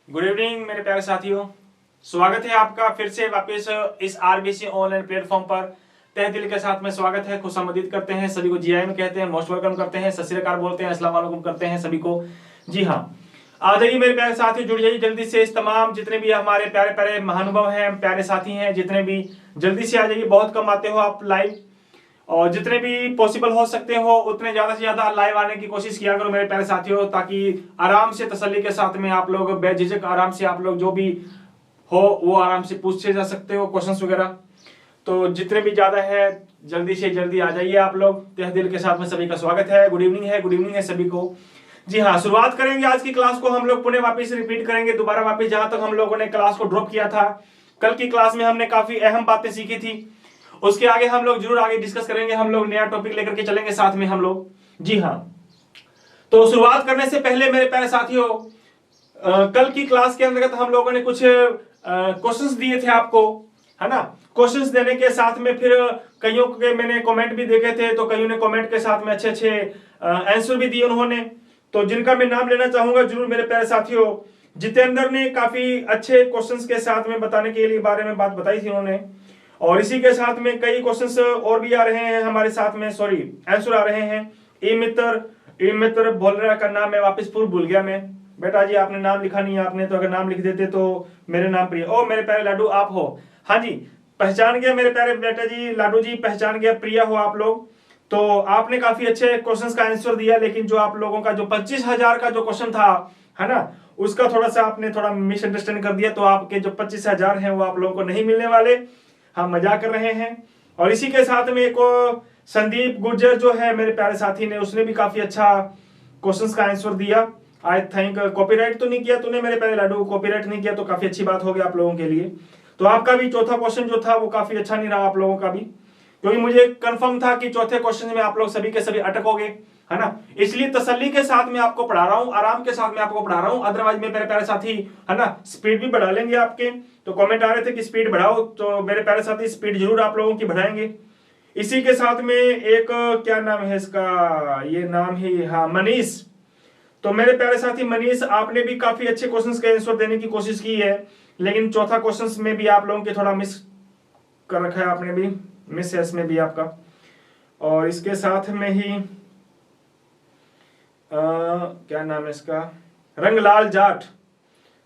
Good evening मेरे प्यारे साथियों, स्वागत है आपका फिर से वापस इस आरबीसी ऑनलाइन प्लेटफॉर्म पर। तहे दिल के साथ में स्वागत है, खुशामदीद करते हैं सभी को, जीआईएम कहते हैं, मोस्ट वेलकम करते हैं, सत श्री अकाल बोलते हैं, अस्सलाम वालेकुम करते हैं सभी को। जी हाँ, आ जाइए मेरे प्यारे साथियों, जुड़ जाइए जल्दी से। इस तमाम जितने भी हमारे प्यारे प्यारे महानुभाव हैं, प्यारे साथी हैं, जितने भी जल्दी से आ जाइए। बहुत कम आते हो आप लाइव, और जितने भी पॉसिबल हो सकते हो उतने ज्यादा से ज्यादा लाइव आने की कोशिश किया करो मेरे प्यारे साथियों, ताकि आराम से तसल्ली के साथ में आप लोग बेझिझक आराम से आप लोग जो भी हो वो आराम से पूछते जा सकते हो क्वेश्चंस वगैरह। तो जितने भी ज्यादा है जल्दी से जल्दी आ जाइए आप लोग। तहे दिल के साथ में सभी का स्वागत है। गुड इवनिंग है सभी को। जी हाँ, शुरुआत करेंगे आज की क्लास को। हम लोग पुनः वापस रिपीट करेंगे दोबारा वापस जहां तक हम लोगों ने क्लास को ड्रॉप किया था। कल की क्लास में हमने काफी अहम बातें सीखी थी, उसके आगे हम लोग जरूर आगे डिस्कस करेंगे। हम लोग नया टॉपिक लेकर के चलेंगे साथ में हम लोग। जी हाँ, तो शुरुआत करने से पहले मेरे प्यारे साथियों, कल की क्लास के अंतर्गत हम लोगों ने कुछ क्वेश्चंस दिए थे आपको, है ना। क्वेश्चंस देने के साथ में फिर कईयों के मैंने कमेंट भी देखे थे, तो कईयों ने कमेंट के साथ में अच्छे अच्छे आंसर भी दिए उन्होंने। तो जिनका मैं नाम लेना चाहूंगा जरूर मेरे प्यारे साथियों, जितेंद्र ने काफी अच्छे क्वेश्चंस के साथ में बताने के लिए बारे में बात बताई थी उन्होंने, और इसी के साथ में कई क्वेश्चंस और भी आ रहे हैं हमारे साथ में, आंसर आ रहे हैं। ई मित्र बोल रहा का नाम मैं वापस पूर्व भूल गया मैं। बेटा जी आपने नाम लिखा नहीं है, आपने तो अगर नाम लिख देते तो मेरे नाम प्रिय। ओ मेरे प्यारे लाडू आप हो, हाँ जी पहचान गया मेरे प्यारे बेटा जी, लाडू जी पहचान गया, प्रिया हो आप लोग। तो आपने काफी अच्छे क्वेश्चंस का आंसर दिया, लेकिन जो आप लोगों का जो 25,000 का जो क्वेश्चन था, है ना, उसका थोड़ा सा आपने थोड़ा मिसअंडरस्टैंड कर दिया। तो आपके जो 25,000 हैं वो आप लोगों को नहीं मिलने वाले, हम मजाक कर रहे हैं। और इसी के साथ में एक संदीप गुर्जर जो है मेरे प्यारे साथी ने, उसने भी काफी अच्छा क्वेश्चंस का आंसर दिया। आई थिंक कॉपीराइट तो नहीं किया तूने मेरे प्यारे लाडू, कॉपीराइट नहीं किया तो काफी अच्छी बात हो गई आप लोगों के लिए। तो आपका भी चौथा क्वेश्चन जो था वो काफी अच्छा नहीं रहा आप लोगों का भी, क्योंकि मुझे कंफर्म था कि चौथे क्वेश्चन में आप लोग सभी के सभी अटकोगे, है ना। इसलिए तसल्ली के साथ में आपको पढ़ा रहा हूं, आराम के साथ में आपको पढ़ा रहा हूं। अदरवाइज मेरे प्यारे साथी, है ना, स्पीड भी बढ़ा लेंगे आपके। तो कमेंट आ रहे थे कि स्पीड बढ़ाओ, तो मेरे प्यारे साथी स्पीड जरूर आप लोगों की बढ़ाएंगे। इसी के साथ में एक क्या नाम है इसका, ये नाम ही, हाँ मनीष। तो मेरे प्यारे साथी मनीष, आपने भी काफी अच्छे क्वेश्चंस के आंसर देने की कोशिश की है, लेकिन चौथा क्वेश्चंस में भी आप लोगों के थोड़ा मिस कर रखा है आपने भी, मिस है इसमें भी आपका। और इसके साथ में ही क्या नाम है इसका, रंगलाल जाट।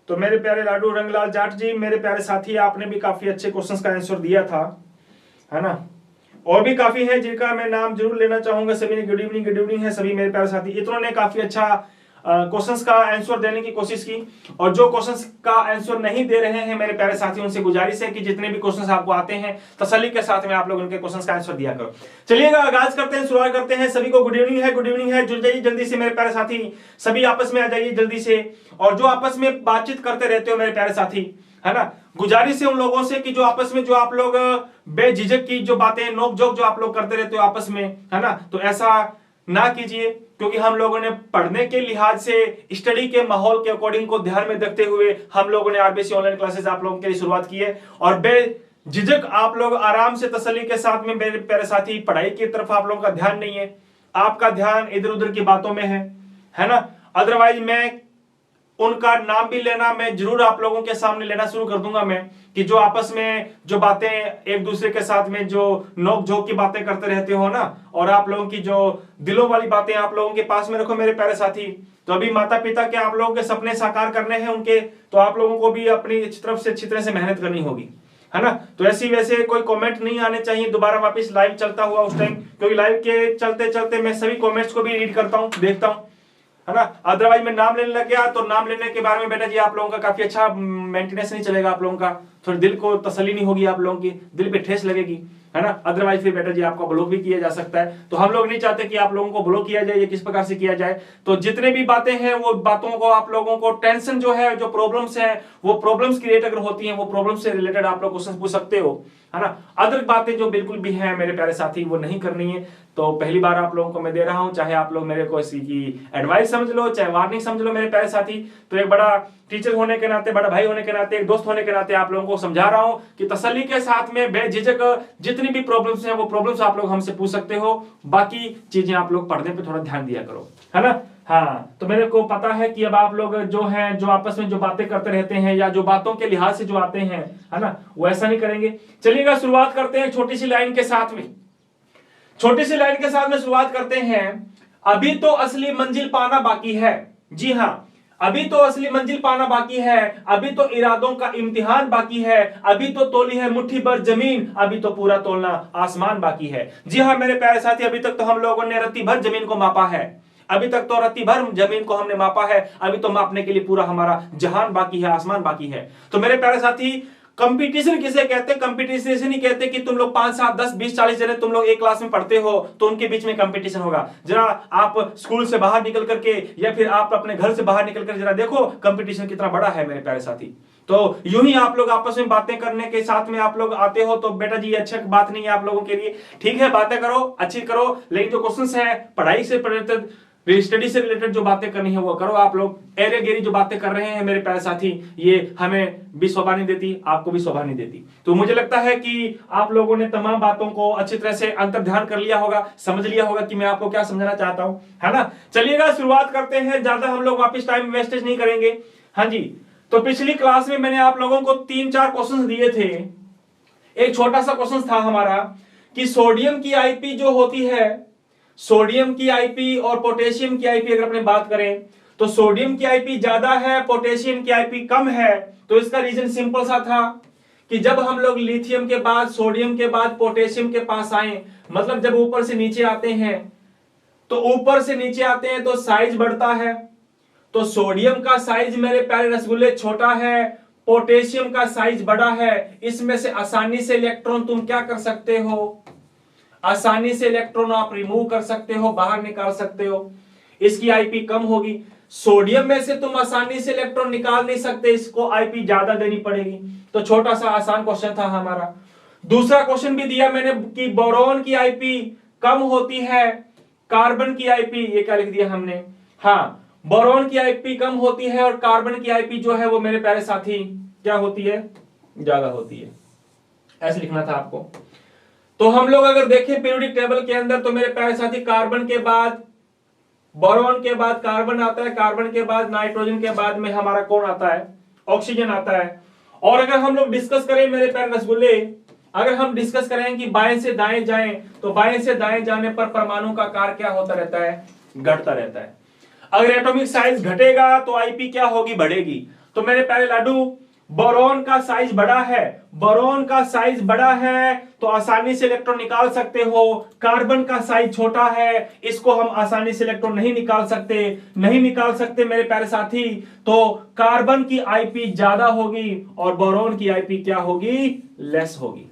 तो मेरे प्यारे लाडू रंगलाल जाट जी, मेरे प्यारे साथी, आपने भी काफी अच्छे क्वेश्चंस का आंसर दिया था, है ना। और भी काफी है जिनका मैं नाम जरूर लेना चाहूंगा। सभी ने गुड इवनिंग है सभी मेरे प्यारे साथी। इतनों ने काफी अच्छा क्वेश्चंस का आंसर देने की कोशिश की, और जो क्वेश्चंस का आंसर नहीं दे रहे हैं मेरे प्यारे साथी, उनसे गुजारिश है कि जितने भी क्वेश्चंस आपको आते हैं तसल्ली के साथ में आप लोग उनके क्वेश्चंस का आंसर दिया करो। चलिएगा आगाज करते हैं, शुरुआत करते हैं। सभी को गुड इवनिंग है, जुड़ जाइए जल्दी से मेरे प्यारे साथी, सभी आपस में आ जाइए जल्दी से। और जो आपस में बातचीत करते रहते हो मेरे प्यारे साथी, है ना, गुजारिश है उन लोगों से कि जो आपस में जो आप लोग बेझिझक की जो बातें नोक जोक जो आप लोग करते रहते हो आपस में, है ना, तो ऐसा ना कीजिए, क्योंकि हम लोगों ने पढ़ने के लिहाज से, स्टडी के माहौल के अकॉर्डिंग को ध्यान में रखते हुए हम लोगों ने आरबीसी ऑनलाइन क्लासेस आप लोगों के लिए शुरुआत की है। और बेझिझक आप लोग आराम से तसल्ली के साथ में मेरे प्यारे साथी, पढ़ाई की तरफ आप लोगों का ध्यान नहीं है, आपका ध्यान इधर उधर की बातों में है ना। अदरवाइज मैं उनका नाम भी लेना मैं जरूर आप लोगों के सामने लेना शुरू कर दूंगा मैं, कि जो आपस में जो बातें एक दूसरे के साथ में जो नोक झोंक की बातें करते रहते हो ना, और आप लोगों की जो दिलों वाली बातें आप लोगों के पास में रखो मेरे प्यारे साथी। तो अभी माता पिता के आप लोगों के सपने साकार करने हैं उनके, तो आप लोगों को भी अपनी तरफ से अच्छी तरह से मेहनत करनी होगी, है ना। तो ऐसी वैसे कोई कमेंट नहीं आने चाहिए दोबारा वापस लाइव चलता हुआ उस टाइम, क्योंकि लाइव के चलते चलते मैं सभी कमेंट्स को भी रीड करता हूँ, देखता हूँ, है ना। अदरवाइज मैं नाम लेने लग गया तो नाम लेने के बारे में बेटा जी आप लोगों का काफी अच्छा मेंटेनेंस नहीं चलेगा, आप लोगों का थोड़ी दिल को तसल्ली नहीं होगी, आप लोगों की दिल पे ठेस लगेगी, है ना। अदरवाइज फिर बेटा जी आपका ब्लॉक भी किया जा सकता है, तो हम लोग नहीं चाहते कि आप लोगों को ब्लॉक किया जाए, ये किस प्रकार से किया जाए। तो जितने भी बातें हैं वो बातों को आप लोगों को टेंशन जो है, जो प्रॉब्लम्स है, वो प्रॉब्लम्स क्रिएट अगर होती हैं, वो प्रॉब्लम से रिलेटेड आप लोग क्वेश्चन पूछ सकते हो, है ना। अदर बातें जो बिल्कुल भी हैं मेरे प्यारे साथी वो नहीं करनी है। तो पहली बार आप लोगों को मैं दे रहा हूं, चाहे आप लोग मेरे को इसी की एडवाइस समझ लो, चाहे वार्निंग समझ लो मेरे प्यारे साथी। तो एक बड़ा टीचर होने के नाते, बड़ा भाई होने के नाते, एक दोस्त होने के नाते आप लोगों को समझा रहा हूं कि तसल्ली के साथ में बेझिझक जितनी भी प्रॉब्लम्स हैं वो प्रॉब्लम्स आप लोग हमसे पूछ सकते हो। बाकी चीजें आप लोग पढ़ने पे थोड़ा ध्यान दिया करो, है ना। हाँ, तो मेरे को पता है कि अब आप लोग जो हैं, जो आपस में जो बातें करते रहते हैं या जो बातों के लिहाज से जो आते हैं, है ना, वो ऐसा नहीं करेंगे। चलिएगा शुरुआत करते हैं छोटी सी लाइन के साथ में। छोटी सी लाइन के साथ में शुरुआत करते हैं। अभी तो असली मंजिल पाना बाकी है। जी हाँ, अभी तो असली मंजिल पाना बाकी है, अभी तो इरादों का इम्तिहान बाकी है, अभी तो तोली है मुट्ठी भर जमीन, अभी तो पूरा तोलना आसमान बाकी है। जी हाँ मेरे प्यारे साथी, अभी तक तो हम लोगों ने रत्ती भर जमीन को मापा है, अभी तक तो रत्ती भर जमीन को हमने मापा है, अभी तो मापने के लिए पूरा हमारा जहान बाकी है, आसमान बाकी है। तो मेरे प्यारे साथी, कंपटीशन किसे कहते हैं? कंपटीशन ऐसे नहीं कहते कि तुम लोग 5, 7, 10, 20, 40 जने तुम लोग एक क्लास में पढ़ते हो तो उनके बीच में कंपटीशन होगा। जरा आप स्कूल से बाहर निकल करके या फिर आप अपने घर से बाहर निकल कर जरा देखो कंपटीशन कितना बड़ा है मेरे प्यारे साथी। तो यूं ही आप लोग आपस में बातें करने के साथ में आप लोग आते हो तो बेटा जी अच्छी बात नहीं है आप लोगों के लिए। ठीक है, बातें करो, अच्छी करो, लेकिन जो क्वेश्चन है पढ़ाई से रिलेटेड, स्टडी से रिलेटेड जो बातें करनी है वो करो। आप लोग एरे गेरी जो बातें कर रहे हैं मेरे प्यारे साथी, ये हमें भी शोभा नहीं देती, आपको भी शोभा नहीं देती। तो मुझे लगता है कि आप लोगों ने तमाम बातों को अच्छी तरह से अंतर ध्यान कर लिया होगा, समझ लिया होगा कि मैं आपको क्या समझना चाहता हूं, है ना। चलिएगा शुरुआत करते हैं, ज्यादा हम लोग वापिस टाइम वेस्टेज नहीं करेंगे। हाँ जी, तो पिछली क्लास में मैंने आप लोगों को 3-4 क्वेश्चन दिए थे। एक छोटा सा क्वेश्चन था हमारा कि सोडियम की आईपी जो होती है, सोडियम की आईपी और पोटेशियम की आईपी अगर अपने बात करें तो सोडियम की आईपी ज्यादा है, पोटेशियम की आईपी कम है। तो इसका रीजन सिंपल सा था कि जब हम लोग लिथियम के बाद, सोडियम के बाद पोटेशियम के पास आए, मतलब जब ऊपर से नीचे आते हैं तो ऊपर से नीचे आते हैं तो साइज बढ़ता है। तो सोडियम का साइज मेरे प्यारे रसगुल्ले छोटा है, पोटेशियम का साइज बड़ा है। इसमें से आसानी से इलेक्ट्रॉन तुम क्या कर सकते हो? आसानी से इलेक्ट्रॉन आप रिमूव कर सकते हो, बाहर निकाल सकते हो। इसकी आईपी कम होगी। सोडियम में से तुम आसानी से इलेक्ट्रॉन निकाल नहीं सकते, इसको आईपी ज्यादा देनी पड़ेगी। तो छोटा सा आसान क्वेश्चन था हमारा। दूसरा क्वेश्चन भी दिया मैंने कि बोरॉन की आईपी कम होती है, कार्बन की आईपी, ये क्या लिख दिया हमने, हाँ बोरॉन की आईपी कम होती है और कार्बन की आईपी जो है वो मेरे प्यारे साथी क्या होती है? ज्यादा होती है। ऐसे लिखना था आपको। तो हम लोग अगर देखें पीरियोडिक टेबल के अंदर तो मेरे प्यारे साथी कार्बन के बाद, बोरॉन के बाद कार्बन आता है, कार्बन के बाद नाइट्रोजन के बाद में हमारा कौन आता है? ऑक्सीजन आता है। और अगर हम लोग डिस्कस करें मेरे प्यारे रसगुल्ले, अगर हम डिस्कस करें कि बाएं से दाएं जाएं तो बाएं से दाएं जाने पर परमाणु का आकार क्या होता रहता है? घटता रहता है। अगर एटॉमिक साइज घटेगा तो आईपी क्या होगी? बढ़ेगी। तो मेरे प्यारे लाडू, बोरॉन का साइज बड़ा है, बोरॉन का साइज बड़ा है तो आसानी से इलेक्ट्रॉन निकाल सकते हो। कार्बन का साइज छोटा है, इसको हम आसानी से इलेक्ट्रॉन नहीं निकाल सकते मेरे प्यारे साथी। तो कार्बन की आईपी ज्यादा होगी और बोरॉन की आईपी क्या होगी? लेस होगी।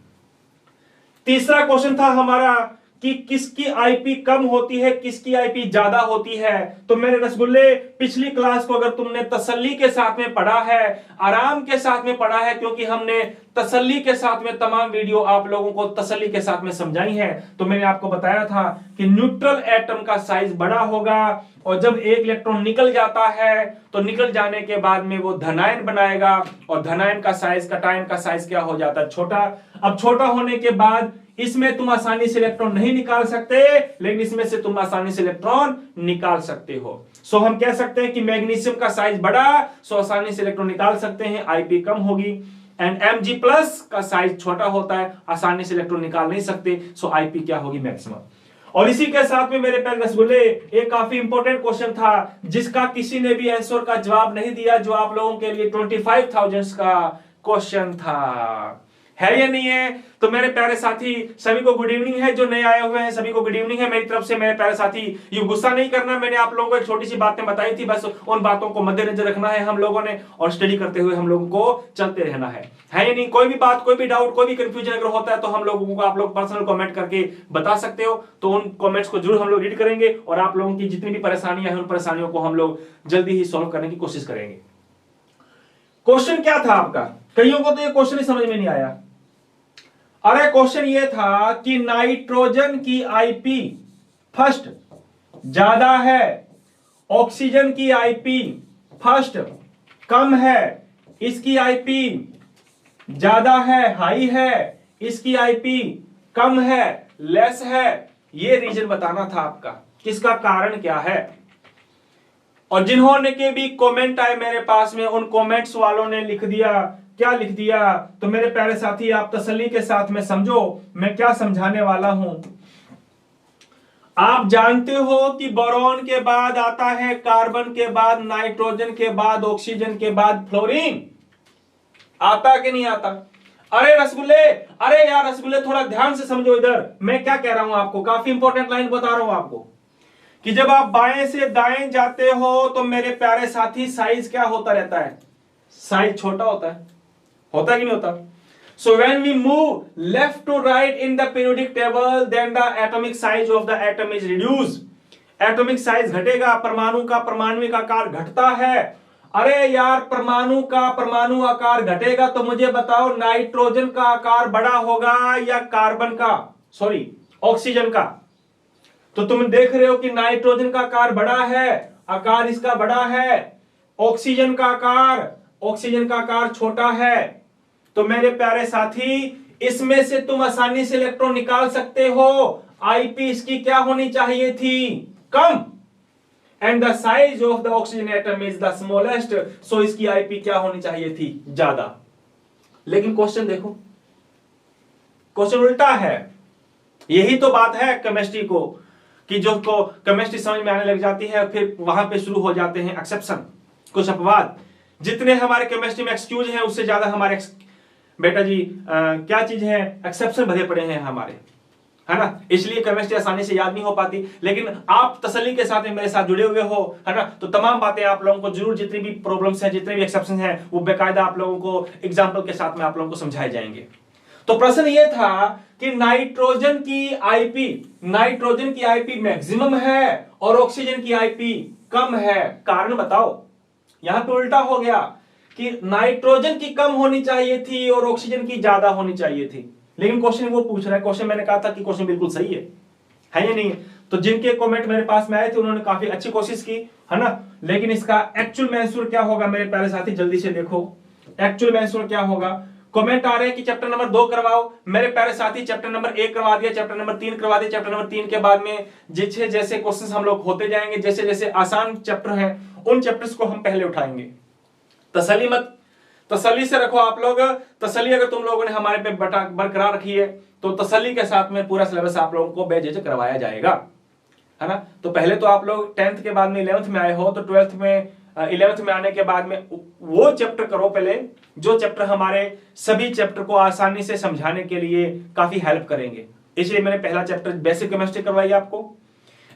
तीसरा क्वेश्चन था हमारा कि किसकी आईपी कम होती है, किसकी आईपी ज्यादा होती है। तो मेरे रसगुल्ले, पिछली क्लास को अगर तुमने तसल्ली के साथ में पढ़ा है, आराम के साथ में पढ़ा है, क्योंकि हमने तसल्ली के साथ में तमाम वीडियो आप लोगों को तसल्ली के साथ में समझाई है, तो मैंने आपको बताया था कि न्यूट्रल एटम का साइज बड़ा होगा और जब एक इलेक्ट्रॉन निकल जाता है तो निकल जाने के बाद में वो धनायन बनाएगा और धनायन का साइज, कटायन का साइज क्या हो जाता है? छोटा। अब छोटा होने के बाद इसमें तुम आसानी से इलेक्ट्रॉन नहीं निकाल सकते, लेकिन इसमें से तुम आसानी से इलेक्ट्रॉन निकाल सकते हो। सो हम कह सकते हैं कि मैग्नीशियम का साइज बड़ा, सो आसानी से इलेक्ट्रॉन निकाल सकते हैं, आईपी कम होगी। एंड Mg+ का साइज छोटा होता है, आसानी से इलेक्ट्रॉन निकाल नहीं सकते, सो आईपी क्या होगी? मैक्सिमम। और इसी के साथ में मेरे प्यारे रसगुल्ले, एक काफी इंपॉर्टेंट क्वेश्चन था जिसका किसी ने भी आंसर का जवाब नहीं दिया, जो आप लोगों के लिए 25,000 का क्वेश्चन था, है या नहीं है? तो मेरे प्यारे साथी सभी को गुड इवनिंग है, जो नए आए हुए हैं सभी को गुड इवनिंग है मेरी तरफ से। मेरे प्यारे साथी ये गुस्सा नहीं करना, मैंने आप लोगों को एक छोटी सी बातें बताई थी, बस उन बातों को मद्देनजर रखना है हम लोगों ने, और स्टडी करते हुए हम लोगों को चलते रहना है या नहीं? कोई भी बात, कोई भी डाउट, कोई भी कंफ्यूजन अगर होता है तो हम लोगों को आप लोग पर्सनल कमेंट करके बता सकते हो, तो उन कमेंट्स को जरूर हम लोग रीड करेंगे और आप लोगों की जितनी भी परेशानियां हैं उन परेशानियों को हम लोग जल्दी ही सॉल्व करने की कोशिश करेंगे। क्वेश्चन क्या था आपका? कईयों को तो ये क्वेश्चन ही समझ में नहीं आया। अरे क्वेश्चन ये था कि नाइट्रोजन की आईपी फर्स्ट ज्यादा है, ऑक्सीजन की आईपी फर्स्ट कम है, इसकी आईपी ज्यादा है, हाई है, इसकी आईपी कम है, लेस है। ये रीजन बताना था आपका, किसका कारण क्या है। और जिन्होंने के भी कमेंट आए मेरे पास में, उन कमेंट्स वालों ने लिख दिया, क्या लिख दिया, तो मेरे प्यारे साथी आप तसल्ली के साथ में समझो मैं क्या समझाने वाला हूं। आप जानते हो कि बोरॉन के बाद आता है कार्बन, के बाद नाइट्रोजन, के बाद ऑक्सीजन, के बाद फ्लोरीन। आता कि नहीं आता? अरे रसगुल्ले, अरे यार रसगुल्ले थोड़ा ध्यान से समझो, इधर मैं क्या कह रहा हूं आपको, काफी इंपॉर्टेंट लाइन बता रहा हूं आपको कि जब आप बाएं से दाएं जाते हो तो मेरे प्यारे साथी साइज क्या होता रहता है? साइज छोटा होता है कि नहीं होता? So when we move left to right in the periodic table, then the atomic size of the atom is reduced. Atomic size घटेगा, परमाणु का परमाणविक आकार घटता है। अरे यार परमाणु का परमाणु आकार घटेगा तो मुझे बताओ नाइट्रोजन का आकार बड़ा होगा या कार्बन का, सॉरी ऑक्सीजन का? तो तुम देख रहे हो कि नाइट्रोजन का आकार बड़ा है, आकार इसका बड़ा है, ऑक्सीजन का आकार छोटा है। तो मेरे प्यारे साथी इसमें से तुम आसानी से इलेक्ट्रॉन निकाल सकते हो। आईपी इसकी क्या होनी चाहिए थी? कम। And the size of the oxygen atom is the smallest, so इसकी आईपी क्या होनी चाहिए थी? ज्यादा। लेकिन क्वेश्चन देखो, क्वेश्चन उल्टा है। यही तो बात है केमिस्ट्री को, कि जो को केमिस्ट्री समझ में आने लग जाती है फिर वहां पे शुरू हो जाते हैं एक्सेप्शन, कुछ अपवाद। जितने हमारे केमिस्ट्री में एक्सक्यूज हैं उससे ज्यादा हमारे बेटा जी क्या चीज है, एक्सेप्शन भरे पड़े हैं हमारे, है ना। इसलिए केमिस्ट्री आसानी से याद नहीं हो पाती। लेकिन आप तसल्ली के साथ में मेरे साथ जुड़े हुए हो, है ना, तो तमाम बातें आप लोगों को जरूर, जितनी भी प्रॉब्लम्स हैं, जितने भी एक्सेप्शन हैं, वो बेकायदा आप लोगों को एग्जाम्पल के साथ में आप लोगों को समझाए जाएंगे। तो प्रश्न ये था कि नाइट्रोजन की आईपी मैक्सिमम है और ऑक्सीजन की आईपी कम है, कारण बताओ। यहां पे उल्टा हो गया कि नाइट्रोजन की कम होनी चाहिए थी और ऑक्सीजन की ज्यादा होनी चाहिए थी। लेकिन क्वेश्चन वो पूछ रहा है, क्वेश्चन मैंने कहा था कि क्वेश्चन बिल्कुल सही है या नहीं? तो जिनके कमेंट मेरे पास में आए थे उन्होंने काफी अच्छी कोशिश की, है ना। लेकिन इसका एक्चुअल आंसर क्या होगा मेरे प्यारे साथी, जल्दी से देखो एक्चुअल आंसर क्या होगा। कमेंट आ रहे हैं कि चैप्टर नंबर 2 करवाओ। मेरे प्यारे साथी चैप्टर नंबर 1 करवा दिया, चैप्टर नंबर 3 करवा दिया। चैप्टर नंबर 3 के बाद में जैसे जैसे क्वेश्चंस हम लोग होते जाएंगे, जैसे जैसे आसान चैप्टर हैं उन चैप्टर्स को हम पहले उठाएंगे। तसल्ली मत, तसल्ली से रखो आप लोग। तसल्ली अगर तुम लोगों ने हमारे पे बरकरार रखी है तो तसल्ली के साथ में पूरा सिलेबस आप लोगों को बेझिझक करवाया जाएगा, है ना। तो पहले तो आप लोग 10th के बाद में 11th में आए हो, तो 12th में 11th में आने के बाद में वो चैप्टर करो पहले जो चैप्टर हमारे सभी चैप्टर को आसानी से समझाने के लिए काफी हेल्प करेंगे। इसलिए मैंने पहला चैप्टर बेसिक केमिस्ट्री करवाई आपको,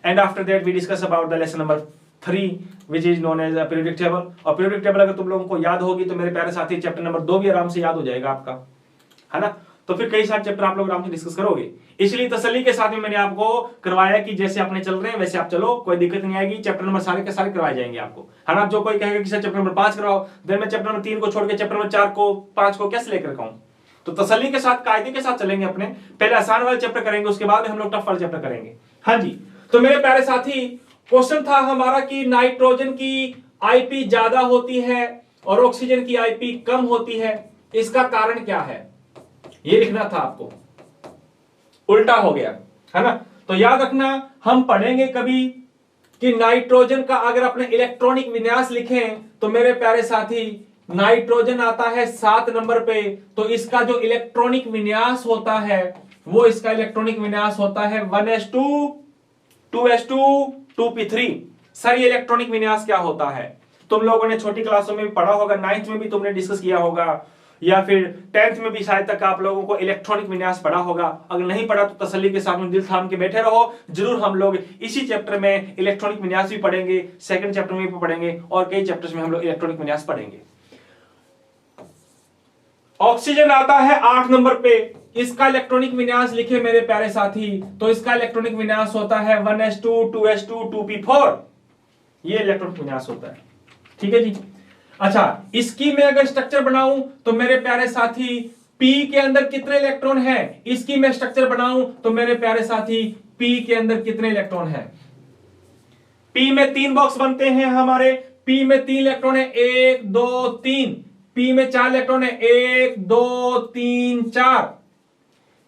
and after that we discuss about the lesson number 3 which is known as periodic table. और पीरियोडिक टेबल अगर तुम लोगों को याद होगी तो मेरे प्यारे साथी चैप्टर नंबर 2 भी आराम से याद हो जाएगा आपका, है ना। तो फिर कई सारे चैप्टर आप लोग आराम से डिस्कस करोगे। इसलिए तसल्ली के साथ में मैंने आपको करवाया कि जैसे अपने चल रहे हैं वैसे आप चलो, कोई दिक्कत नहीं आएगी। चैप्टर नंबर सारे के सारे करवाए जाएंगे आपको, है ना। जो कोई कहेगा कि सर चैप्टर नंबर 5 करवाओ, देन मैं चैप्टर नंबर 3 को छोड़ के चैप्टर नंबर 4 को 5 को कैसे लेकर आऊं? तो तसल्ली के साथ कायदे के साथ चलेंगे अपने। पहले आसान वाले चैप्टर करेंगे, उसके बाद हम लोग टफ वाले चैप्टर करेंगे। हाँ जी, तो मेरे प्यारे साथी क्वेश्चन था हमारा कि नाइट्रोजन की आईपी ज्यादा होती है और ऑक्सीजन की आईपी कम होती है, इसका कारण क्या है? ये लिखना था आपको, उल्टा हो गया, है ना। तो याद रखना, हम पढ़ेंगे कभी कि नाइट्रोजन का अगर अपने इलेक्ट्रॉनिक विन्यास लिखें तो मेरे प्यारे साथी नाइट्रोजन आता है 7 नंबर पे, तो इसका जो इलेक्ट्रॉनिक विन्यास होता है वो इसका इलेक्ट्रॉनिक विन्यास होता है 1s2 2s2 2p3। सर ये इलेक्ट्रॉनिक विन्यास क्या होता है? तुम लोगों ने छोटी क्लासों में भी पढ़ा होगा, 9th में भी तुमने डिस्कस किया होगा, या फिर 10th में भी शायद तक आप लोगों को इलेक्ट्रॉनिक विन्यास पढ़ा होगा। अगर नहीं पढ़ा तो तसल्ली के साथ में दिल थाम के बैठे रहो, जरूर हम लोग इसी चैप्टर में इलेक्ट्रॉनिक विन्यास भी पढ़ेंगे, सेकंड चैप्टर में भी पढ़ेंगे और कई चैप्टर्स में हम लोग इलेक्ट्रॉनिक विन्यास पढ़ेंगे। ऑक्सीजन आता है 8 नंबर पे, इसका इलेक्ट्रॉनिक विन्यास लिखे मेरे प्यारे साथी, तो इसका इलेक्ट्रॉनिक विन्यास होता है 1s2 2s2 2p4। ये इलेक्ट्रॉनिक विन्यास होता है, ठीक है जी। अच्छा, इसकी मैं अगर स्ट्रक्चर बनाऊं तो मेरे प्यारे साथी P के अंदर कितने इलेक्ट्रॉन हैं? इसकी मैं स्ट्रक्चर बनाऊं तो मेरे प्यारे साथी P के अंदर कितने इलेक्ट्रॉन हैं? P में 3 बॉक्स बनते हैं हमारे। P में 3 इलेक्ट्रॉन है, 1 2 3। P में 4 इलेक्ट्रॉन है, 1 2 3 4।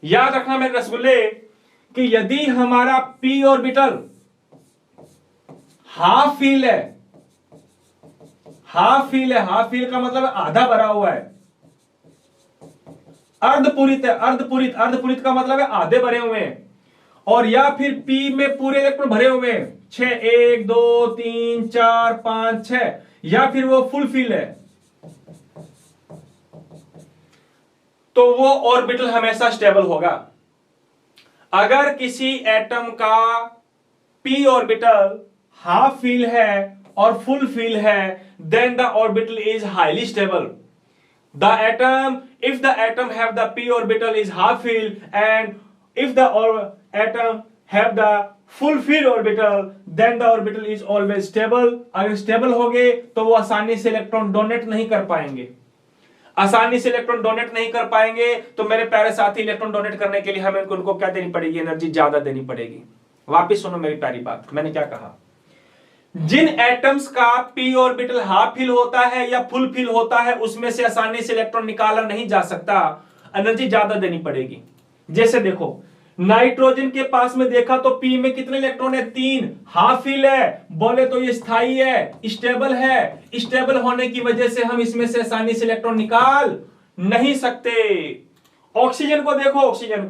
याद रखना मेरे रसगुल्ले कि यदि हमारा p ऑर्बिटल हाफ फील है, हाफ फिल है, हाफ फिल का मतलब आधा भरा हुआ है। अर्धपूरित है, अर्धपूरित, अर्धपूरित का मतलब है आधे भरे हुए हैं। और या फिर पी में पूरे इलेक्ट्रॉन भरे हुए हैं, 6, 1 2 3 4 5 6, या फिर वो फुल फिल है, तो वो ऑर्बिटल हमेशा स्टेबल होगा। अगर किसी एटम का पी ऑर्बिटल हाफ फिल है और फुल फिल है, then the orbital is highly stable. The atom, if the atom have the p orbital is half filled, and if the atom have the full filled orbital, then the orbital is always stable. अगर stable हो गए तो वो आसानी से electron donate नहीं कर पाएंगे। आसानी से इलेक्ट्रॉन डोनेट नहीं कर पाएंगे तो मेरे प्यारे साथी, इलेक्ट्रॉन डोनेट करने के लिए हमें उनको क्या देनी पड़ेगी? एनर्जी ज्यादा देनी पड़ेगी। वापिस सुनो मेरी प्यारी बात, मैंने क्या कहा। जिन एटम्स का पी ऑर्बिटल हाफ फिल होता है या फुल फिल होता है, उसमें से आसानी से इलेक्ट्रॉन निकाला नहीं जा सकता, एनर्जी ज्यादा देनी पड़ेगी। जैसे देखो, नाइट्रोजन के पास में देखा तो पी में कितने इलेक्ट्रॉन है? 3। हाफ फिल है, बोले तो ये स्थायी है, स्टेबल है। स्टेबल होने की वजह से हम इसमें से आसानी से इलेक्ट्रॉन निकाल नहीं सकते। ऑक्सीजन को देखो, ऑक्सीजन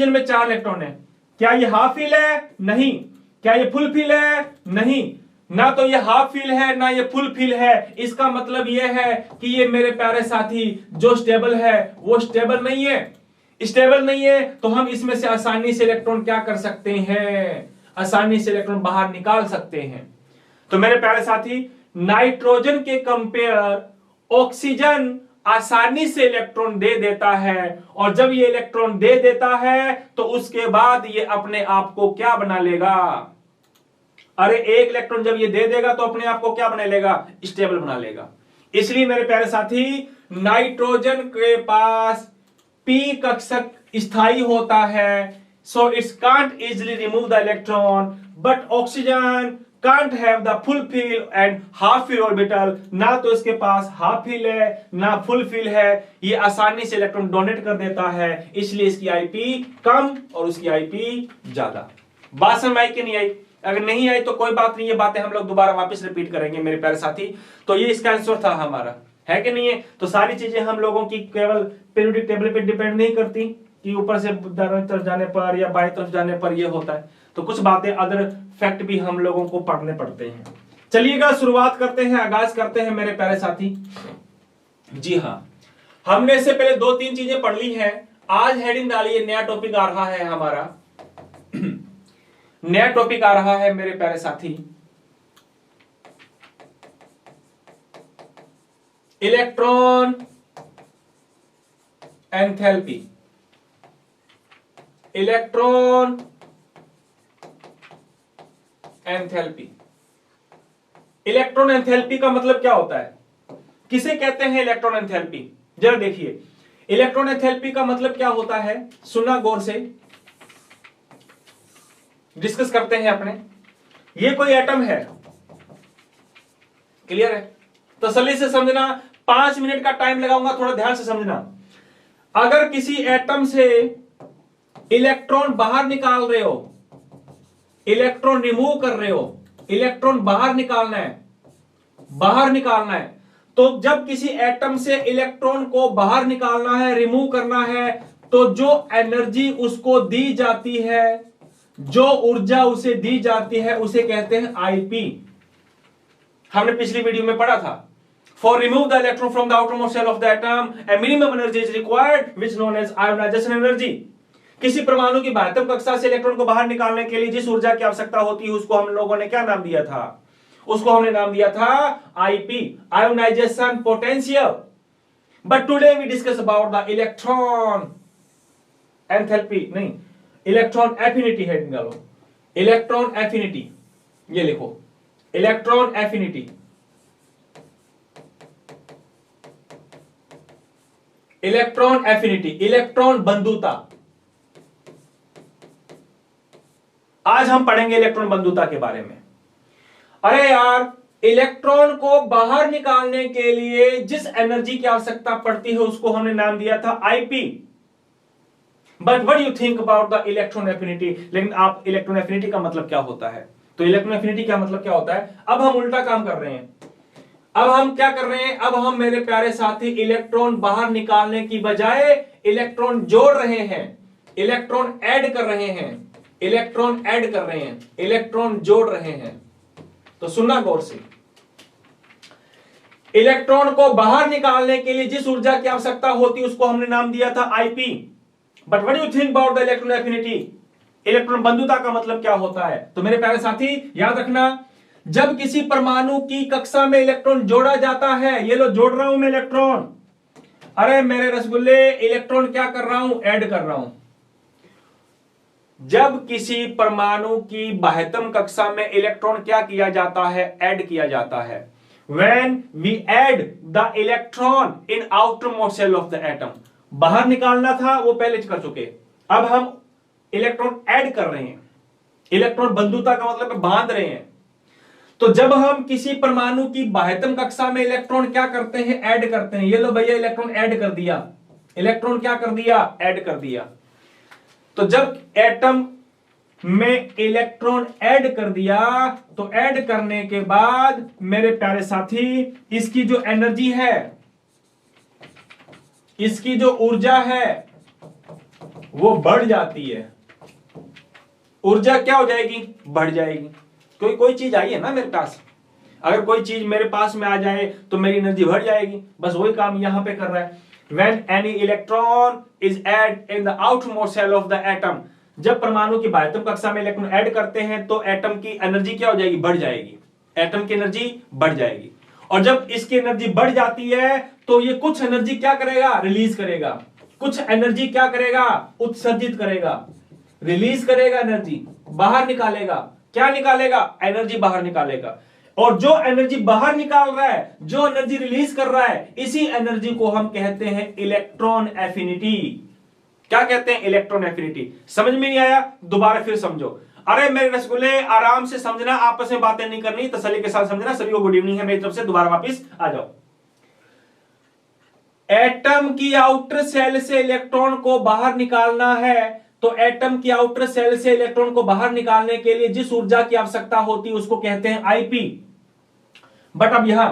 में 4 इलेक्ट्रॉन है। क्या ये हाफ फिल है? नहीं। क्या ये फुल फिल है? नहीं। ना तो ये हाफ फिल है ना ये फुल फिल है। इसका मतलब ये है कि ये मेरे प्यारे साथी जो स्टेबल है वो स्टेबल नहीं है। स्टेबल नहीं है तो हम इसमें से आसानी से इलेक्ट्रॉन क्या कर सकते हैं? आसानी से इलेक्ट्रॉन बाहर निकाल सकते हैं। तो मेरे प्यारे साथी, नाइट्रोजन के कंपेयर ऑक्सीजन आसानी से इलेक्ट्रॉन दे देता है, और जब ये इलेक्ट्रॉन दे देता है तो उसके बाद ये अपने आप को क्या बना लेगा? अरे एक इलेक्ट्रॉन जब ये दे देगा तो अपने आप को क्या बना लेगा? स्टेबल बना लेगा। इसलिए मेरे प्यारे साथी, नाइट्रोजन के पास p कक्षक स्थायी होता है, so it's can't easily remove the electron, but oxygen can't have the full fill and half fill orbital। ना तो इसके पास हाफ फिल है ना फुल फिल है, ये आसानी से इलेक्ट्रॉन डोनेट कर देता है, इसलिए इसकी आईपी कम और उसकी आईपी ज्यादा। बात समझ आई कि नहीं आई? अगर नहीं आई तो कोई बात नहीं, ये बातें हम लोग दोबारा वापस रिपीट करेंगे मेरे प्यारे साथी। तो ये इसका आंसर था हमारा, है कि नहीं है? तो सारी चीजें हम लोगों की केवल पीरियोडिक टेबल पे डिपेंड नहीं करती कि ऊपर से दाहिनी तरफ जाने पर या बाएं तरफ जाने पर ये होता है, तो कुछ बातें अदर फैक्ट भी हम लोगों को पढ़ने पड़ते हैं। चलिएगा शुरुआत करते हैं, आगाज करते हैं मेरे प्यारे साथी। जी हाँ, हमने इससे पहले 2-3 चीजें पढ़ ली हैं। आज हेडिंग डालिए, नया टॉपिक आ रहा है हमारा। नया टॉपिक आ रहा है मेरे प्यारे साथी, electron enthalpy. Electron enthalpy. Electron enthalpy का मतलब क्या होता है? किसे कहते हैं इलेक्ट्रॉन एंथैल्पी? जरा देखिए, इलेक्ट्रॉन एंथैल्पी का मतलब क्या होता है, सुना गौर से, डिस्कस करते हैं अपने। ये कोई एटम है, क्लियर है? तसल्ली से समझना, 5 मिनट का टाइम लगाऊंगा, थोड़ा ध्यान से समझना। अगर किसी एटम से इलेक्ट्रॉन बाहर निकाल रहे हो, इलेक्ट्रॉन रिमूव कर रहे हो, इलेक्ट्रॉन बाहर निकालना है, बाहर निकालना है, तो जब किसी एटम से इलेक्ट्रॉन को बाहर निकालना है, रिमूव करना है, तो जो एनर्जी उसको दी जाती है, जो ऊर्जा उसे दी जाती है, उसे कहते हैं आईपी। हमने पिछली वीडियो में पढ़ा था, for remove the electron from the outermost shell of the atom a minimum energy is required which known as ionisation energy. किसी परमाणु की बाह्यतम कक्षा से इलेक्ट्रॉन को बाहर निकालने के लिए जिस ऊर्जा की आवश्यकता होती है, उसको हम लोगों ने क्या नाम दिया था? उसको हमने नाम दिया था IP, ionisation potential. But today we discuss about the electron enthalpy, नहीं, इलेक्ट्रॉन एफिनिटी है, निकालो इलेक्ट्रॉन एफिनिटी, ये लिखो electron affinity. Electron affinity, electron बंधुता। आज हम पढ़ेंगे इलेक्ट्रॉन बंधुता के बारे में। अरे यार, इलेक्ट्रॉन को बाहर निकालने के लिए जिस एनर्जी की आवश्यकता पड़ती है उसको हमने नाम दिया था IP. But what do you think about the electron affinity? लेकिन आप इलेक्ट्रॉन एफिनिटी का मतलब क्या होता है? तो इलेक्ट्रॉन एफिनिटी का मतलब क्या होता है? अब हम उल्टा काम कर रहे हैं। अब हम क्या कर रहे हैं, अब हम मेरे प्यारे साथी इलेक्ट्रॉन बाहर निकालने की बजाय इलेक्ट्रॉन जोड़ रहे हैं, इलेक्ट्रॉन ऐड कर रहे हैं, इलेक्ट्रॉन ऐड कर रहे हैं, इलेक्ट्रॉन जोड़ रहे हैं। तो सुनना गौर से, इलेक्ट्रॉन को बाहर निकालने के लिए जिस ऊर्जा की आवश्यकता होती है उसको हमने नाम दिया था IP. But what do you think about the electron affinity? Electron बंधुता का मतलब क्या होता है? तो मेरे प्यारे साथी याद रखना, जब किसी परमाणु की कक्षा में इलेक्ट्रॉन जोड़ा जाता है, ये लो जोड़ रहा हूं मैं इलेक्ट्रॉन, अरे मेरे रसगुल्ले इलेक्ट्रॉन क्या कर रहा हूं, ऐड कर रहा हूं। जब किसी परमाणु की बाह्यतम कक्षा में इलेक्ट्रॉन क्या किया जाता है, ऐड किया जाता है। When we add the electron in outermost shell of the atom, बाहर निकालना था वो पहले कर चुके, अब हम इलेक्ट्रॉन ऐड कर रहे हैं। इलेक्ट्रॉन बंधुता का मतलब बांध रहे हैं। तो जब हम किसी परमाणु की बाह्यतम कक्षा में इलेक्ट्रॉन क्या करते हैं, ऐड करते हैं। ये लो भैया इलेक्ट्रॉन ऐड कर दिया, इलेक्ट्रॉन क्या कर दिया, ऐड कर दिया। तो जब एटम में इलेक्ट्रॉन ऐड कर दिया, तो ऐड करने के बाद मेरे प्यारे साथी इसकी जो एनर्जी है, इसकी जो ऊर्जा है वो बढ़ जाती है। ऊर्जा क्या हो जाएगी, बढ़ जाएगी। कोई चीज आई है ना मेरे पास, अगर कोई चीज मेरे पास में आ जाए तो मेरी एनर्जी बढ़ जाएगी। बस वही काम यहां पे कर रहा है। When any electron is added in the outermost shell of the atom, जब परमाणु की बाह्यतम कक्षा में इलेक्ट्रॉन ऐड करते हैं तो एटम की एनर्जी क्या हो जाएगी, बढ़ जाएगी। एटम की एनर्जी बढ़ जाएगी। और जब इसकी एनर्जी बढ़ जाती है तो ये कुछ एनर्जी क्या करेगा, रिलीज करेगा। कुछ एनर्जी क्या करेगा, उत्सर्जित करेगा, रिलीज करेगा, एनर्जी बाहर निकालेगा। क्या निकालेगा, एनर्जी बाहर निकालेगा। और जो एनर्जी बाहर निकाल रहा है, जो एनर्जी रिलीज कर रहा है, इसी एनर्जी को हम कहते हैं इलेक्ट्रॉन एफिनिटी। क्या कहते हैं, इलेक्ट्रॉन एफिनिटी। समझ में नहीं आया, दोबारा फिर समझो। अरे मेरे रसगुल्ले आराम से समझना, आपस में बातें नहीं करनी, तसल्ली के साथ समझना। सभी को गुड इवनिंग है मेरी तरफ से, दोबारा वापिस आ जाओ। एटम की आउटर सेल से इलेक्ट्रॉन को बाहर निकालना है, तो एटम की आउटर सेल से इलेक्ट्रॉन को बाहर निकालने के लिए जिस ऊर्जा की आवश्यकता होती है उसको कहते हैं आईपी। बट अब यहां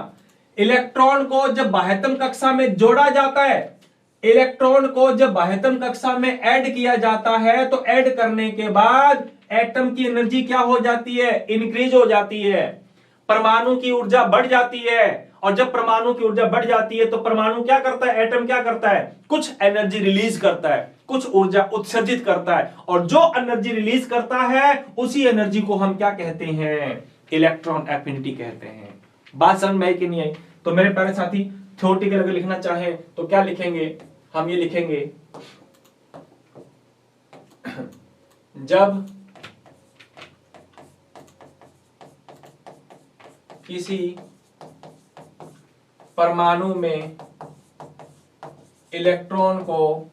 इलेक्ट्रॉन को जब बाह्यतम कक्षा में जोड़ा जाता है, इलेक्ट्रॉन को जब बाह्यतम कक्षा में ऐड किया जाता है, तो ऐड करने के बाद एटम की एनर्जी क्या हो जाती है, इंक्रीज हो जाती है। परमाणु की ऊर्जा बढ़ जाती है। और जब परमाणु की ऊर्जा बढ़ जाती है तो परमाणु क्या करता है, एटम क्या करता है, कुछ एनर्जी रिलीज करता है, कुछ ऊर्जा उत्सर्जित करता है। और जो एनर्जी रिलीज करता है उसी एनर्जी को हम क्या कहते हैं, इलेक्ट्रॉन एफिनिटी कहते हैं। बात समझ में आई कि नहीं आई? तो मेरे प्यारे साथी थ्योरेटिकल अगर लिखना चाहे तो क्या लिखेंगे, हम ये लिखेंगे, जब किसी परमाणु में इलेक्ट्रॉन को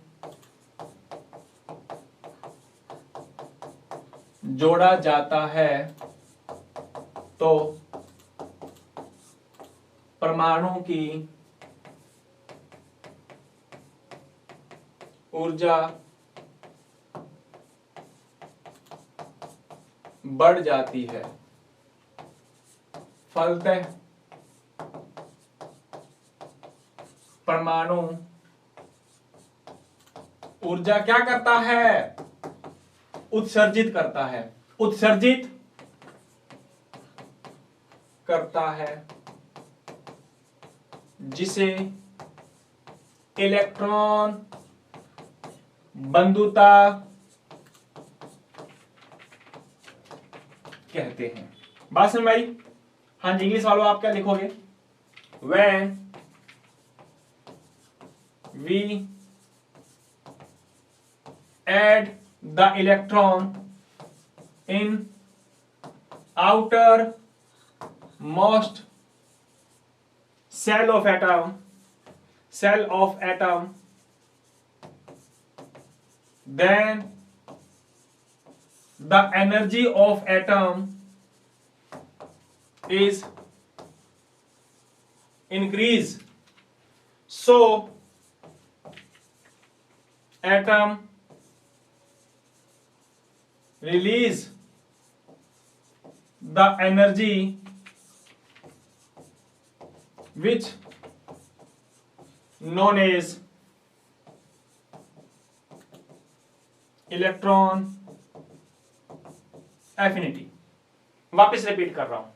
जोड़ा जाता है तो परमाणु की ऊर्जा बढ़ जाती है। फलतः परमाणु ऊर्जा क्या करता है, उत्सर्जित करता है, उत्सर्जित करता है, जिसे इलेक्ट्रॉन बंधुता कहते हैं। बात समझ में आई? हाँ जी, इंग्लिश वालों आप क्या लिखोगे, when we add the electron in outermost cell of atom, then the energy of atom is increase. So atom release the energy which known as electron affinity. वापस रिपीट कर रहा हूं,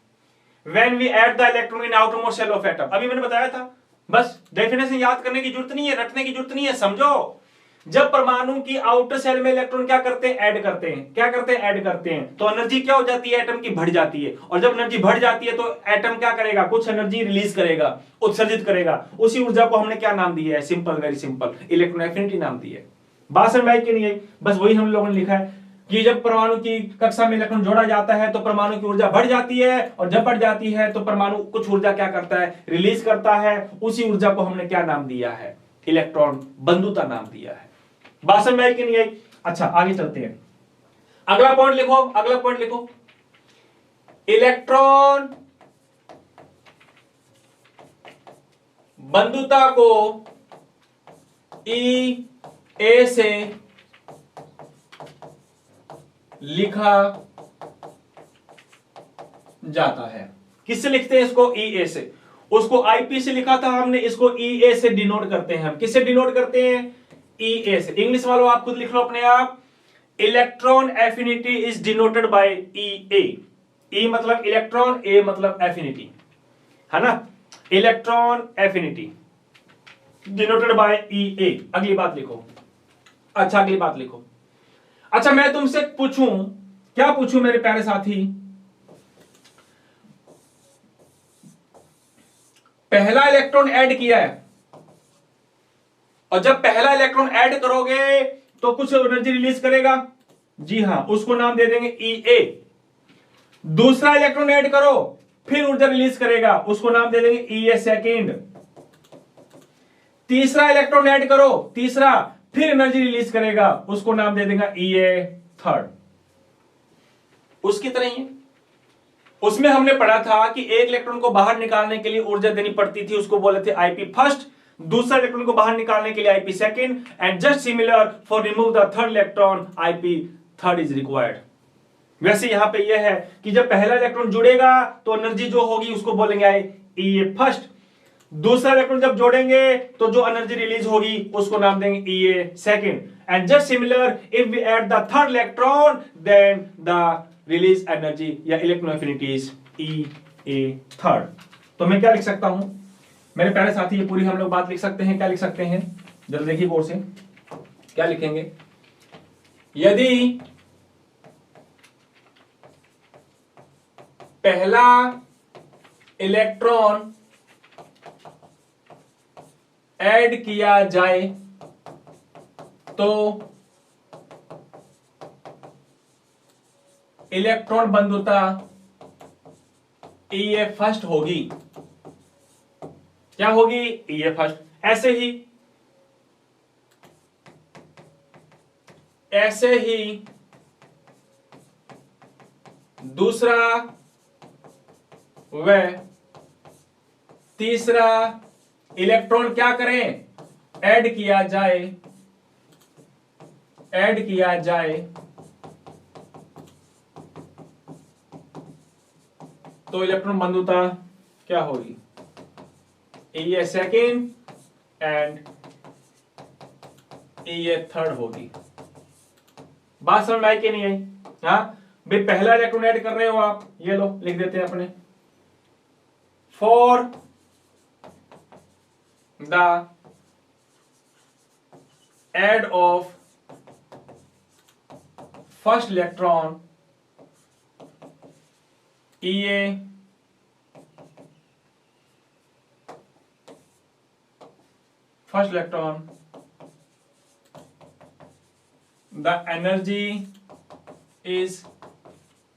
when we add the electron in outermost shell of atom. अभी मैंने बताया था, बस definition याद करने की जरूरत नहीं है, रटने की जरूरत नहीं है, समझो। जब परमाणु की आउटर सेल में इलेक्ट्रॉन क्या करते हैं, ऐड करते हैं। क्या करते हैं, ऐड करते हैं, तो एनर्जी क्या हो जाती है, एटम की बढ़ जाती है। और जब एनर्जी बढ़ जाती है तो एटम क्या करेगा, कुछ एनर्जी रिलीज करेगा, उत्सर्जित करेगा। उसी ऊर्जा को हमने क्या नाम दिया है, simple, very simple, electron affinity नाम दी है। बात समझ में आई कि नहीं आई? बस वही हम लोगों ने लिखा है कि जब परमाणु की कक्षा में इलेक्ट्रॉन जोड़ा जाता है तो परमाणु की ऊर्जा बढ़ जाती है, और जब बढ़ जाती है तो परमाणु कुछ ऊर्जा क्या करता है, रिलीज करता है। उसी ऊर्जा को हमने क्या नाम दिया है, इलेक्ट्रॉन बंधुता नाम दिया है। बात समझ में आई कि नहीं आई? अच्छा, आगे चलते हैं। अगला पॉइंट लिखो, अगला पॉइंट लिखो, इलेक्ट्रॉन बंधुता को ई ए से लिखा जाता है। किससे लिखते हैं इसको, ई ए से। उसको आईपी से लिखा था हमने, इसको ई ए से डिनोट करते हैं हम। किससे डिनोट करते हैं, ई ए से। इंग्लिश वालों आप खुद लिख लो अपने आप, electron affinity is denoted by E A. E मतलब इलेक्ट्रॉन, ए मतलब एफिनिटी, है ना। Electron affinity denoted by E A. अगली बात लिखो। अच्छा, अगली बात लिखो। अच्छा, मैं तुमसे पूछूं, क्या पूछूं मेरे प्यारे साथी, पहला इलेक्ट्रॉन ऐड किया है, और जब पहला इलेक्ट्रॉन ऐड करोगे तो कुछ एनर्जी रिलीज करेगा, जी हां, उसको नाम दे देंगे ई ए। दूसरा इलेक्ट्रॉन ऐड करो, फिर ऊर्जा रिलीज करेगा, उसको नाम दे देंगे ई ए सेकेंड। तीसरा इलेक्ट्रॉन ऐड करो, तीसरा, फिर एनर्जी रिलीज करेगा, उसको नाम दे देगा ई ए थर्ड। उसकी तरह ही उसमें हमने पढ़ा था कि एक इलेक्ट्रॉन को बाहर निकालने के लिए ऊर्जा देनी पड़ती थी, उसको बोले थे आईपी फर्स्ट। दूसरा इलेक्ट्रॉन को बाहर निकालने के लिए IP second, and just similar for remove the third electron IP third is required. वैसे यहां पे यह है कि जब पहला इलेक्ट्रॉन जुड़ेगा तो एनर्जी जो होगी उसको बोलेंगे ई ए फर्स्ट। दूसरा इलेक्ट्रॉन जब जोड़ेंगे तो जो एनर्जी रिलीज होगी उसको नाम देंगे E A second. And just similar if we add the third electron then the release energy या electron affinity is E A third. तो मैं क्या लिख सकता हूं मेरे प्यारे साथी, ये पूरी हम लोग बात लिख सकते हैं। क्या लिख सकते हैं, जल्दी देखिए गौर से, क्या लिखेंगे, यदि पहला इलेक्ट्रॉन ऐड किया जाए तो इलेक्ट्रॉन बंधुता ई ए फर्स्ट होगी। क्या होगी, ई ए फर्स्ट। ऐसे ही दूसरा व तीसरा इलेक्ट्रॉन क्या करें, ऐड किया जाए तो इलेक्ट्रॉन बंधुता क्या होगी, E A second and E A third होगी। बात समझ में आई कि नहीं आई? हाँ भाई, पहला इलेक्ट्रॉन ऐड कर रहे हो आप, ये लो लिख देते हैं अपने, for the add of first electron E A first electron the energy is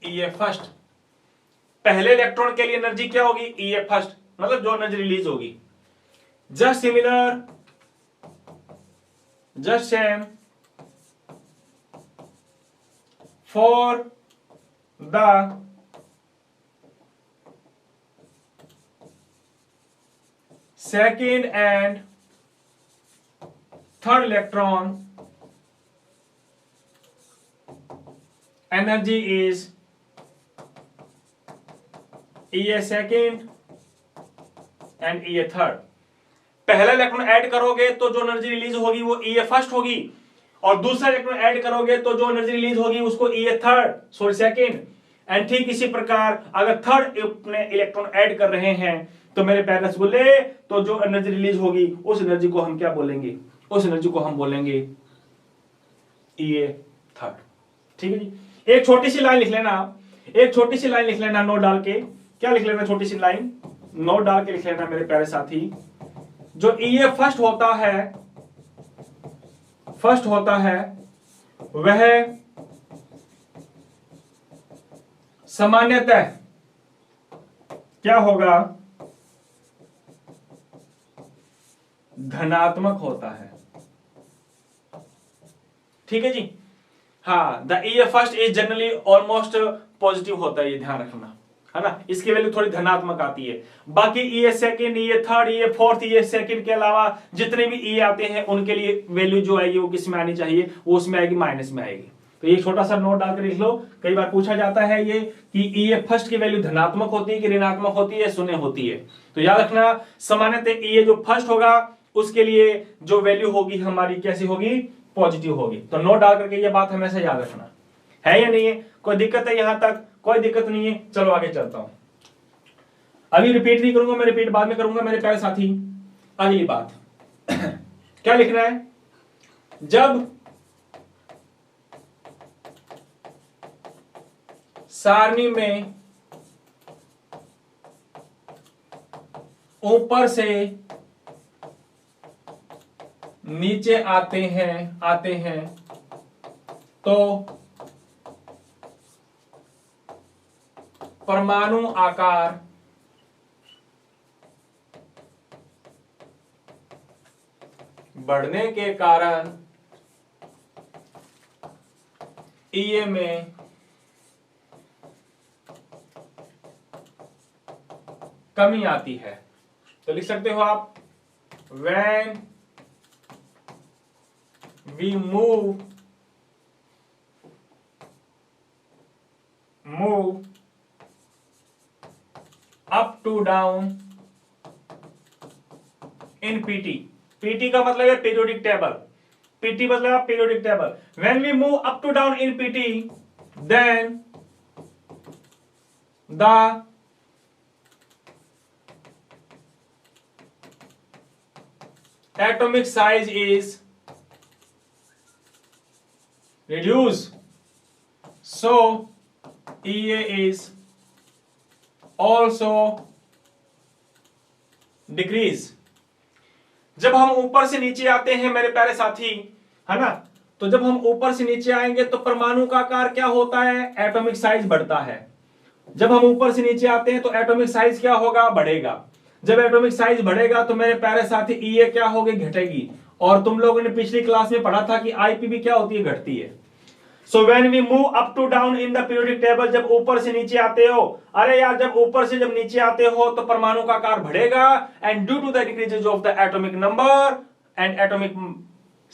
E A first. पहले इलेक्ट्रॉन के लिए एनर्जी क्या होगी, ई ए फर्स्ट, मतलब जो एनर्जी रिलीज होगी। Just similar, just same for the second and third electron energy is E A second and E A third. पहला electron add करोगे तो जो एनर्जी रिलीज होगी वो ई ए फर्स्ट होगी, और दूसरा इलेक्ट्रॉन ऐड करोगे तो जो एनर्जी रिलीज होगी उसको ई A third sorry second. And ठीक इसी प्रकार अगर थर्ड इलेक्ट्रॉन ऐड कर रहे हैं तो मेरे प्यारे रसगुल्ले, तो जो एनर्जी रिलीज होगी उस एनर्जी को हम क्या बोलेंगे, उस एनर्जी को हम बोलेंगे ई ए थर्ड। ठीक है जी। एक छोटी सी लाइन लिख लेना, एक छोटी सी लाइन लिख लेना नोट डाल के। क्या लिख लेना, छोटी सी लाइन नोट डाल के लिख लेना मेरे प्यारे साथी। जो ई ए फर्स्ट होता है वह सामान्यतः क्या होगा, धनात्मक होता है। ठीक है जी। हाँ, the E A first is generally almost positive होता है, ये ध्यान रखना, है ना। इसकी वैल्यू थोड़ी धनात्मक आती है। बाकी ई A second, E A third, E A fourth, E A second के अलावा जितने भी ई आते हैं उनके लिए वैल्यू जो आएगी वो किस में आनी चाहिए, वो उसमें आएगी, माइनस में आएगी। तो ये छोटा सा नोट डालकर लिख लो। कई बार पूछा जाता है ये कि ई ए फर्स्ट की वैल्यू धनात्मक होती है कि ऋणात्मक होती है, शून्य होती है। तो याद रखना, सामान्यतः ई ए जो फर्स्ट होगा उसके लिए जो वैल्यू होगी हमारी कैसी होगी, पॉजिटिव होगी। तो नोट डाल करके ये बात हमेशा याद रखना, है या नहीं है। कोई दिक्कत है यहां तक, कोई दिक्कत नहीं है। चलो आगे चलता हूं, अभी रिपीट नहीं करूंगा, मैं रिपीट बाद में करूंगा मेरे प्यारे साथी। अगली बात क्या लिखना है, जब सारणी में ऊपर से नीचे आते हैं तो परमाणु आकार बढ़ने के कारण ई ए में कमी आती है। तो लिख सकते हो आप, when we move up to down in PT। PT का मतलब है पीरियोडिक टेबल, PT मतलब periodic table. when we move up to down in PT then the atomic size is reduced, so EA is also decrease। जब हम ऊपर से नीचे आते हैं मेरे प्यारे साथी, है ना, तो जब हम ऊपर से नीचे आएंगे तो परमाणु का आकार क्या होता है, एटॉमिक साइज बढ़ता है। जब हम ऊपर से नीचे आते हैं तो एटॉमिक साइज क्या होगा, बढ़ेगा। जब एटॉमिक साइज बढ़ेगा तो मेरे प्यारे साथी ई ए क्या होगी, घटेगी। और तुम लोगों ने पिछली क्लास में पढ़ा था कि आईपीबी क्या होती है, घटती है। So when we move up to down in the periodic table, जब ऊपर से नीचे आते हो, अरे यार जब ऊपर से जब नीचे आते हो तो परमाणु का आकार बढ़ेगा। And due to the decreases of the atomic number and atomic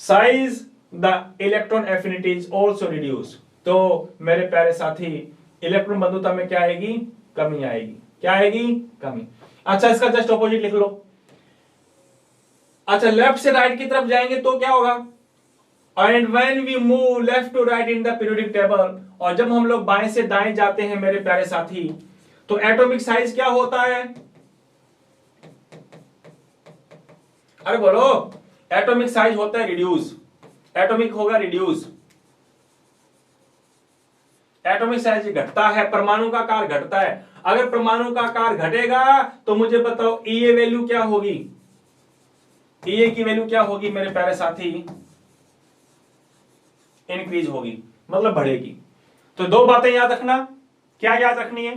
size the electron affinity is also reduce. तो मेरे प्यारे साथी इलेक्ट्रॉन बंधुता में क्या आएगी, कमी आएगी। क्या आएगी, कमी। अच्छा, इसका जस्ट ऑपोजिट लिख लो। अच्छा, लेफ्ट से राइट की तरफ जाएंगे तो क्या होगा, and when we move left to right in the periodic table, और जब हम लोग बाएं से दाएं जाते हैं मेरे प्यारे साथी, तो एटॉमिक साइज क्या होता है, अरे बोलो, एटॉमिक साइज होता है रिड्यूस। एटॉमिक होगा रिड्यूस, एटॉमिक साइज घटता है, परमाणु का आकार घटता है। अगर परमाणु का आकार घटेगा तो मुझे बताओ ई ए वैल्यू क्या होगी, ई ए की वैल्यू क्या होगी मेरे प्यारे साथी, इंक्रीज होगी, मतलब बढ़ेगी। तो दो बातें याद रखना। क्या याद रखनी है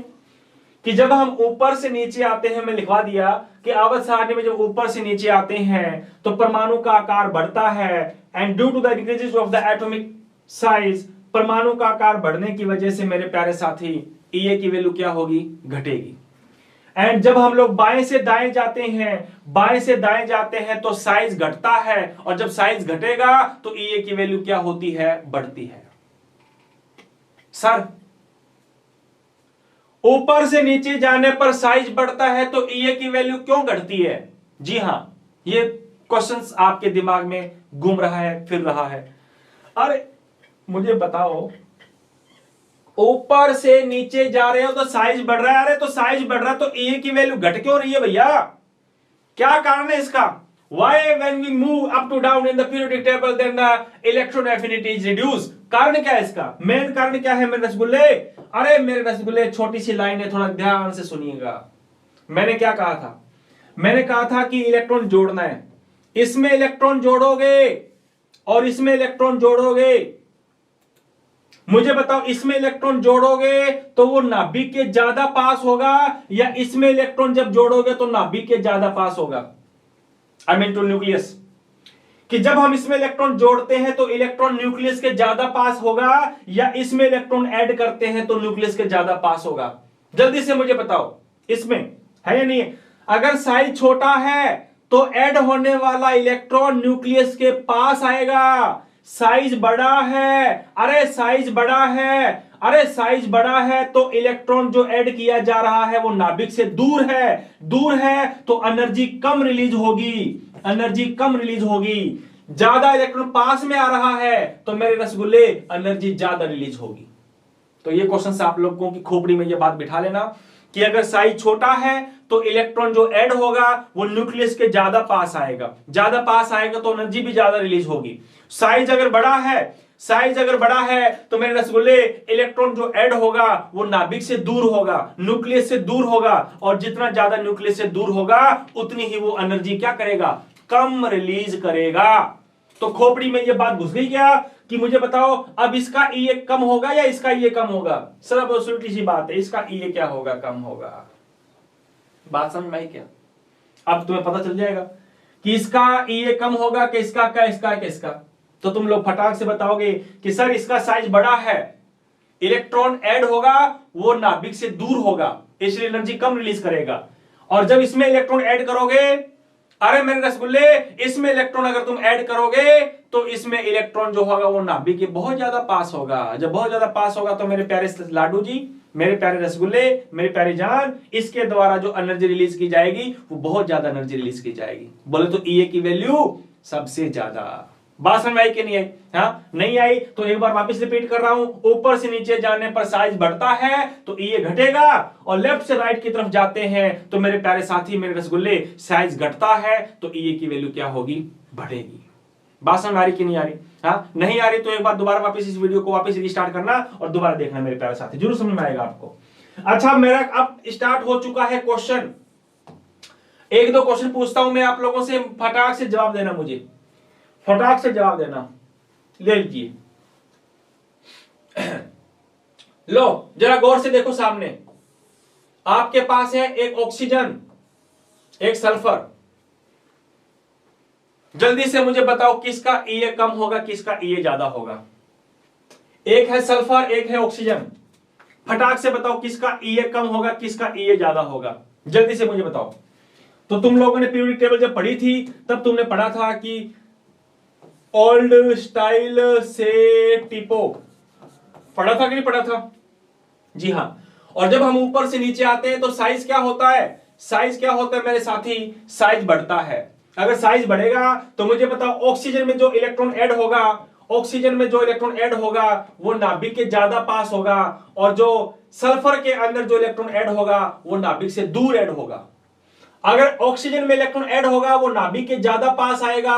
कि जब हम ऊपर से नीचे आते हैं, मैं लिखवा दिया कि आवर्त सारणी में जब ऊपर से नीचे आते हैं तो परमाणु का आकार बढ़ता है। And due to the decreases of the atomic size, परमाणु का आकार बढ़ने की वजह से मेरे प्यारे साथी ई ए की वैल्यू क्या होगी, घटेगी। एंड जब हम लोग बाएं से दाएं जाते हैं, बाएं से दाएं जाते हैं तो साइज घटता है, और जब साइज घटेगा तो ई ए की वैल्यू क्या होती है, बढ़ती है। सर ऊपर से नीचे जाने पर साइज बढ़ता है तो EA की वैल्यू क्यों घटती है? जी हां, ये क्वेश्चंस आपके दिमाग में घूम रहा है, फिर रहा है। अरे मुझे बताओ, ऊपर से नीचे जा रहे हो तो साइज बढ़ रहा है। अरे तो साइज बढ़ रहा है तो EA की वैल्यू घट क्यों रही है भैया? क्या कारण है इसका? Why when we move up to down in the periodic table then the electron affinity is reduced? कारण क्या है इसका? मेन कारण क्या है मेरे रसगुल्ले? अरे मेरे रसगुल्ले, छोटी सी लाइन है, थोड़ा ध्यान से सुनिएगा। मैंने क्या कहा था? मैंने कहा था कि इलेक्ट्रॉन जोड़ना है। इसमें इलेक्ट्रॉन जोड़ोगे और इसमें इलेक्ट्रॉन जोड़ोगे। मुझे बताओ, इसमें इलेक्ट्रॉन जोड़ोगे तो वो नाभिक के ज्यादा पास होगा या इसमें इलेक्ट्रॉन जब जोड़ोगे तो नाभिक के ज्यादा पास होगा? I mean to nucleus. कि जब हम इसमें इलेक्ट्रॉन जोड़ते हैं तो इलेक्ट्रॉन न्यूक्लियस के ज्यादा पास होगा या इसमें इलेक्ट्रॉन ऐड करते हैं तो न्यूक्लियस के ज्यादा पास होगा? जल्दी से मुझे बताओ, इसमें है या नहीं है? अगर साइज छोटा है तो ऐड होने वाला इलेक्ट्रॉन न्यूक्लियस के पास आएगा। साइज बड़ा है, अरे साइज बड़ा है, अरे साइज बड़ा है तो इलेक्ट्रॉन जो ऐड किया जा रहा है वो नाभिक से दूर है तो एनर्जी कम रिलीज होगी, एनर्जी कम रिलीज होगी। ज्यादा इलेक्ट्रॉन पास में आ रहा है तो मेरे रसगुल्ले एनर्जी ज्यादा रिलीज होगी। तो ये क्वेश्चन आप लोगों की खोपड़ी में ये बात बिठा लेना कि अगर साइज छोटा है तो इलेक्ट्रॉन जो ऐड होगा वो न्यूक्लियस के ज्यादा पास आएगा, ज्यादा पास आएगा तो एनर्जी भी ज्यादा रिलीज होगी। साइज अगर बड़ा है, साइज अगर बड़ा है तो मेरे रसगुल्ले इलेक्ट्रॉन जो ऐड होगा वो नाभिक से दूर होगा, न्यूक्लियस से दूर होगा, और जितना ज्यादा न्यूक्लियस से दूर होगा उतनी ही वो एनर्जी क्या करेगा? कम रिलीज करेगा। तो खोपड़ी में ये बात घुस गई क्या कि मुझे बताओ अब इसका EA कम होगा या इसका EA कम होगा? सर बहुत उल्टी सी बात है, इसका EA क्या होगा? कम होगा। बात समझ में आई क्या? अब तुम्हें पता चल जाएगा कि इसका EA कम होगा कि इसका क्या, इसका क्या, इसका। तो तुम लोग फटाक से बताओगे कि सर इसका साइज बड़ा है, इलेक्ट्रॉन ऐड होगा वो नाभिक से दूर होगा इसलिए एनर्जी कम रिलीज करेगा। और जब इसमें इलेक्ट्रॉन ऐड करोगे, अरे मेरे रसगुल्ले, इसमें इलेक्ट्रॉन अगर तुम ऐड करोगे तो इसमें इलेक्ट्रॉन जो होगा वो नाभिक के बहुत ज्यादा पास होगा। जब बहुत ज्यादा पास होगा तो मेरे प्यारे लाडू जी, मेरे प्यारे रसगुल्ले, मेरे प्यारे जान, इसके द्वारा जो एनर्जी रिलीज की जाएगी वो बहुत ज्यादा एनर्जी रिलीज की जाएगी। बोले तो EA की वैल्यू सबसे ज्यादा। बात समझ में आई कि नहीं आई? हाँ, नहीं आई तो एक बार वापस रिपीट कर रहा हूं, ऊपर से नीचे जाने पर साइज बढ़ता है तो EA घटेगा, और लेफ्ट से राइट की तरफ जाते हैं तो मेरे प्यारे साथी, मेरे रसगुल्ले, साइज घटता है तो EA की वैल्यू क्या होगी? बढ़ेगी। बात समझ आ रही कि नहीं आ रही? हाँ, नहीं आ रही तो एक बार दोबारा वापस इस वीडियो को वापस रिस्टार्ट करना और दोबारा देखना मेरे प्यारे साथी, जरूर समझ में आएगा आपको। अच्छा, मेरा अब स्टार्ट हो चुका है क्वेश्चन। एक दो क्वेश्चन पूछता हूं मैं आप लोगों से, फटाक से जवाब देना, मुझे फटाक से जवाब देना। ले लीजिए, लो जरा गौर से देखो सामने। आपके पास है एक ऑक्सीजन, एक सल्फर। जल्दी से मुझे बताओ किसका EA कम होगा, किसका EA ज्यादा होगा? एक है सल्फर, एक है ऑक्सीजन। फटाक से बताओ किसका EA कम होगा, किसका EA ज्यादा होगा? जल्दी से मुझे बताओ। तो तुम लोगों ने पीरियोडिक टेबल जब पढ़ी थी तब तुमने पढ़ा था कि ओल्ड स्टाइल से टिपो, पढ़ा था कि नहीं पढ़ा था? जी हां। और जब हम ऊपर से नीचे आते हैं तो साइज क्या होता है? साइज क्या होता है मेरे साथी? साइज बढ़ता है। अगर साइज बढ़ेगा तो मुझे बताओ ऑक्सीजन में जो इलेक्ट्रॉन ऐड होगा, ऑक्सीजन में जो इलेक्ट्रॉन ऐड होगा वो नाभिक के ज्यादा पास होगा, और जो सल्फर के अंदर जो इलेक्ट्रॉन ऐड होगा वो नाभिक से दूर ऐड होगा। अगर ऑक्सीजन में इलेक्ट्रॉन ऐड होगा वो नाभिक के ज्यादा पास आएगा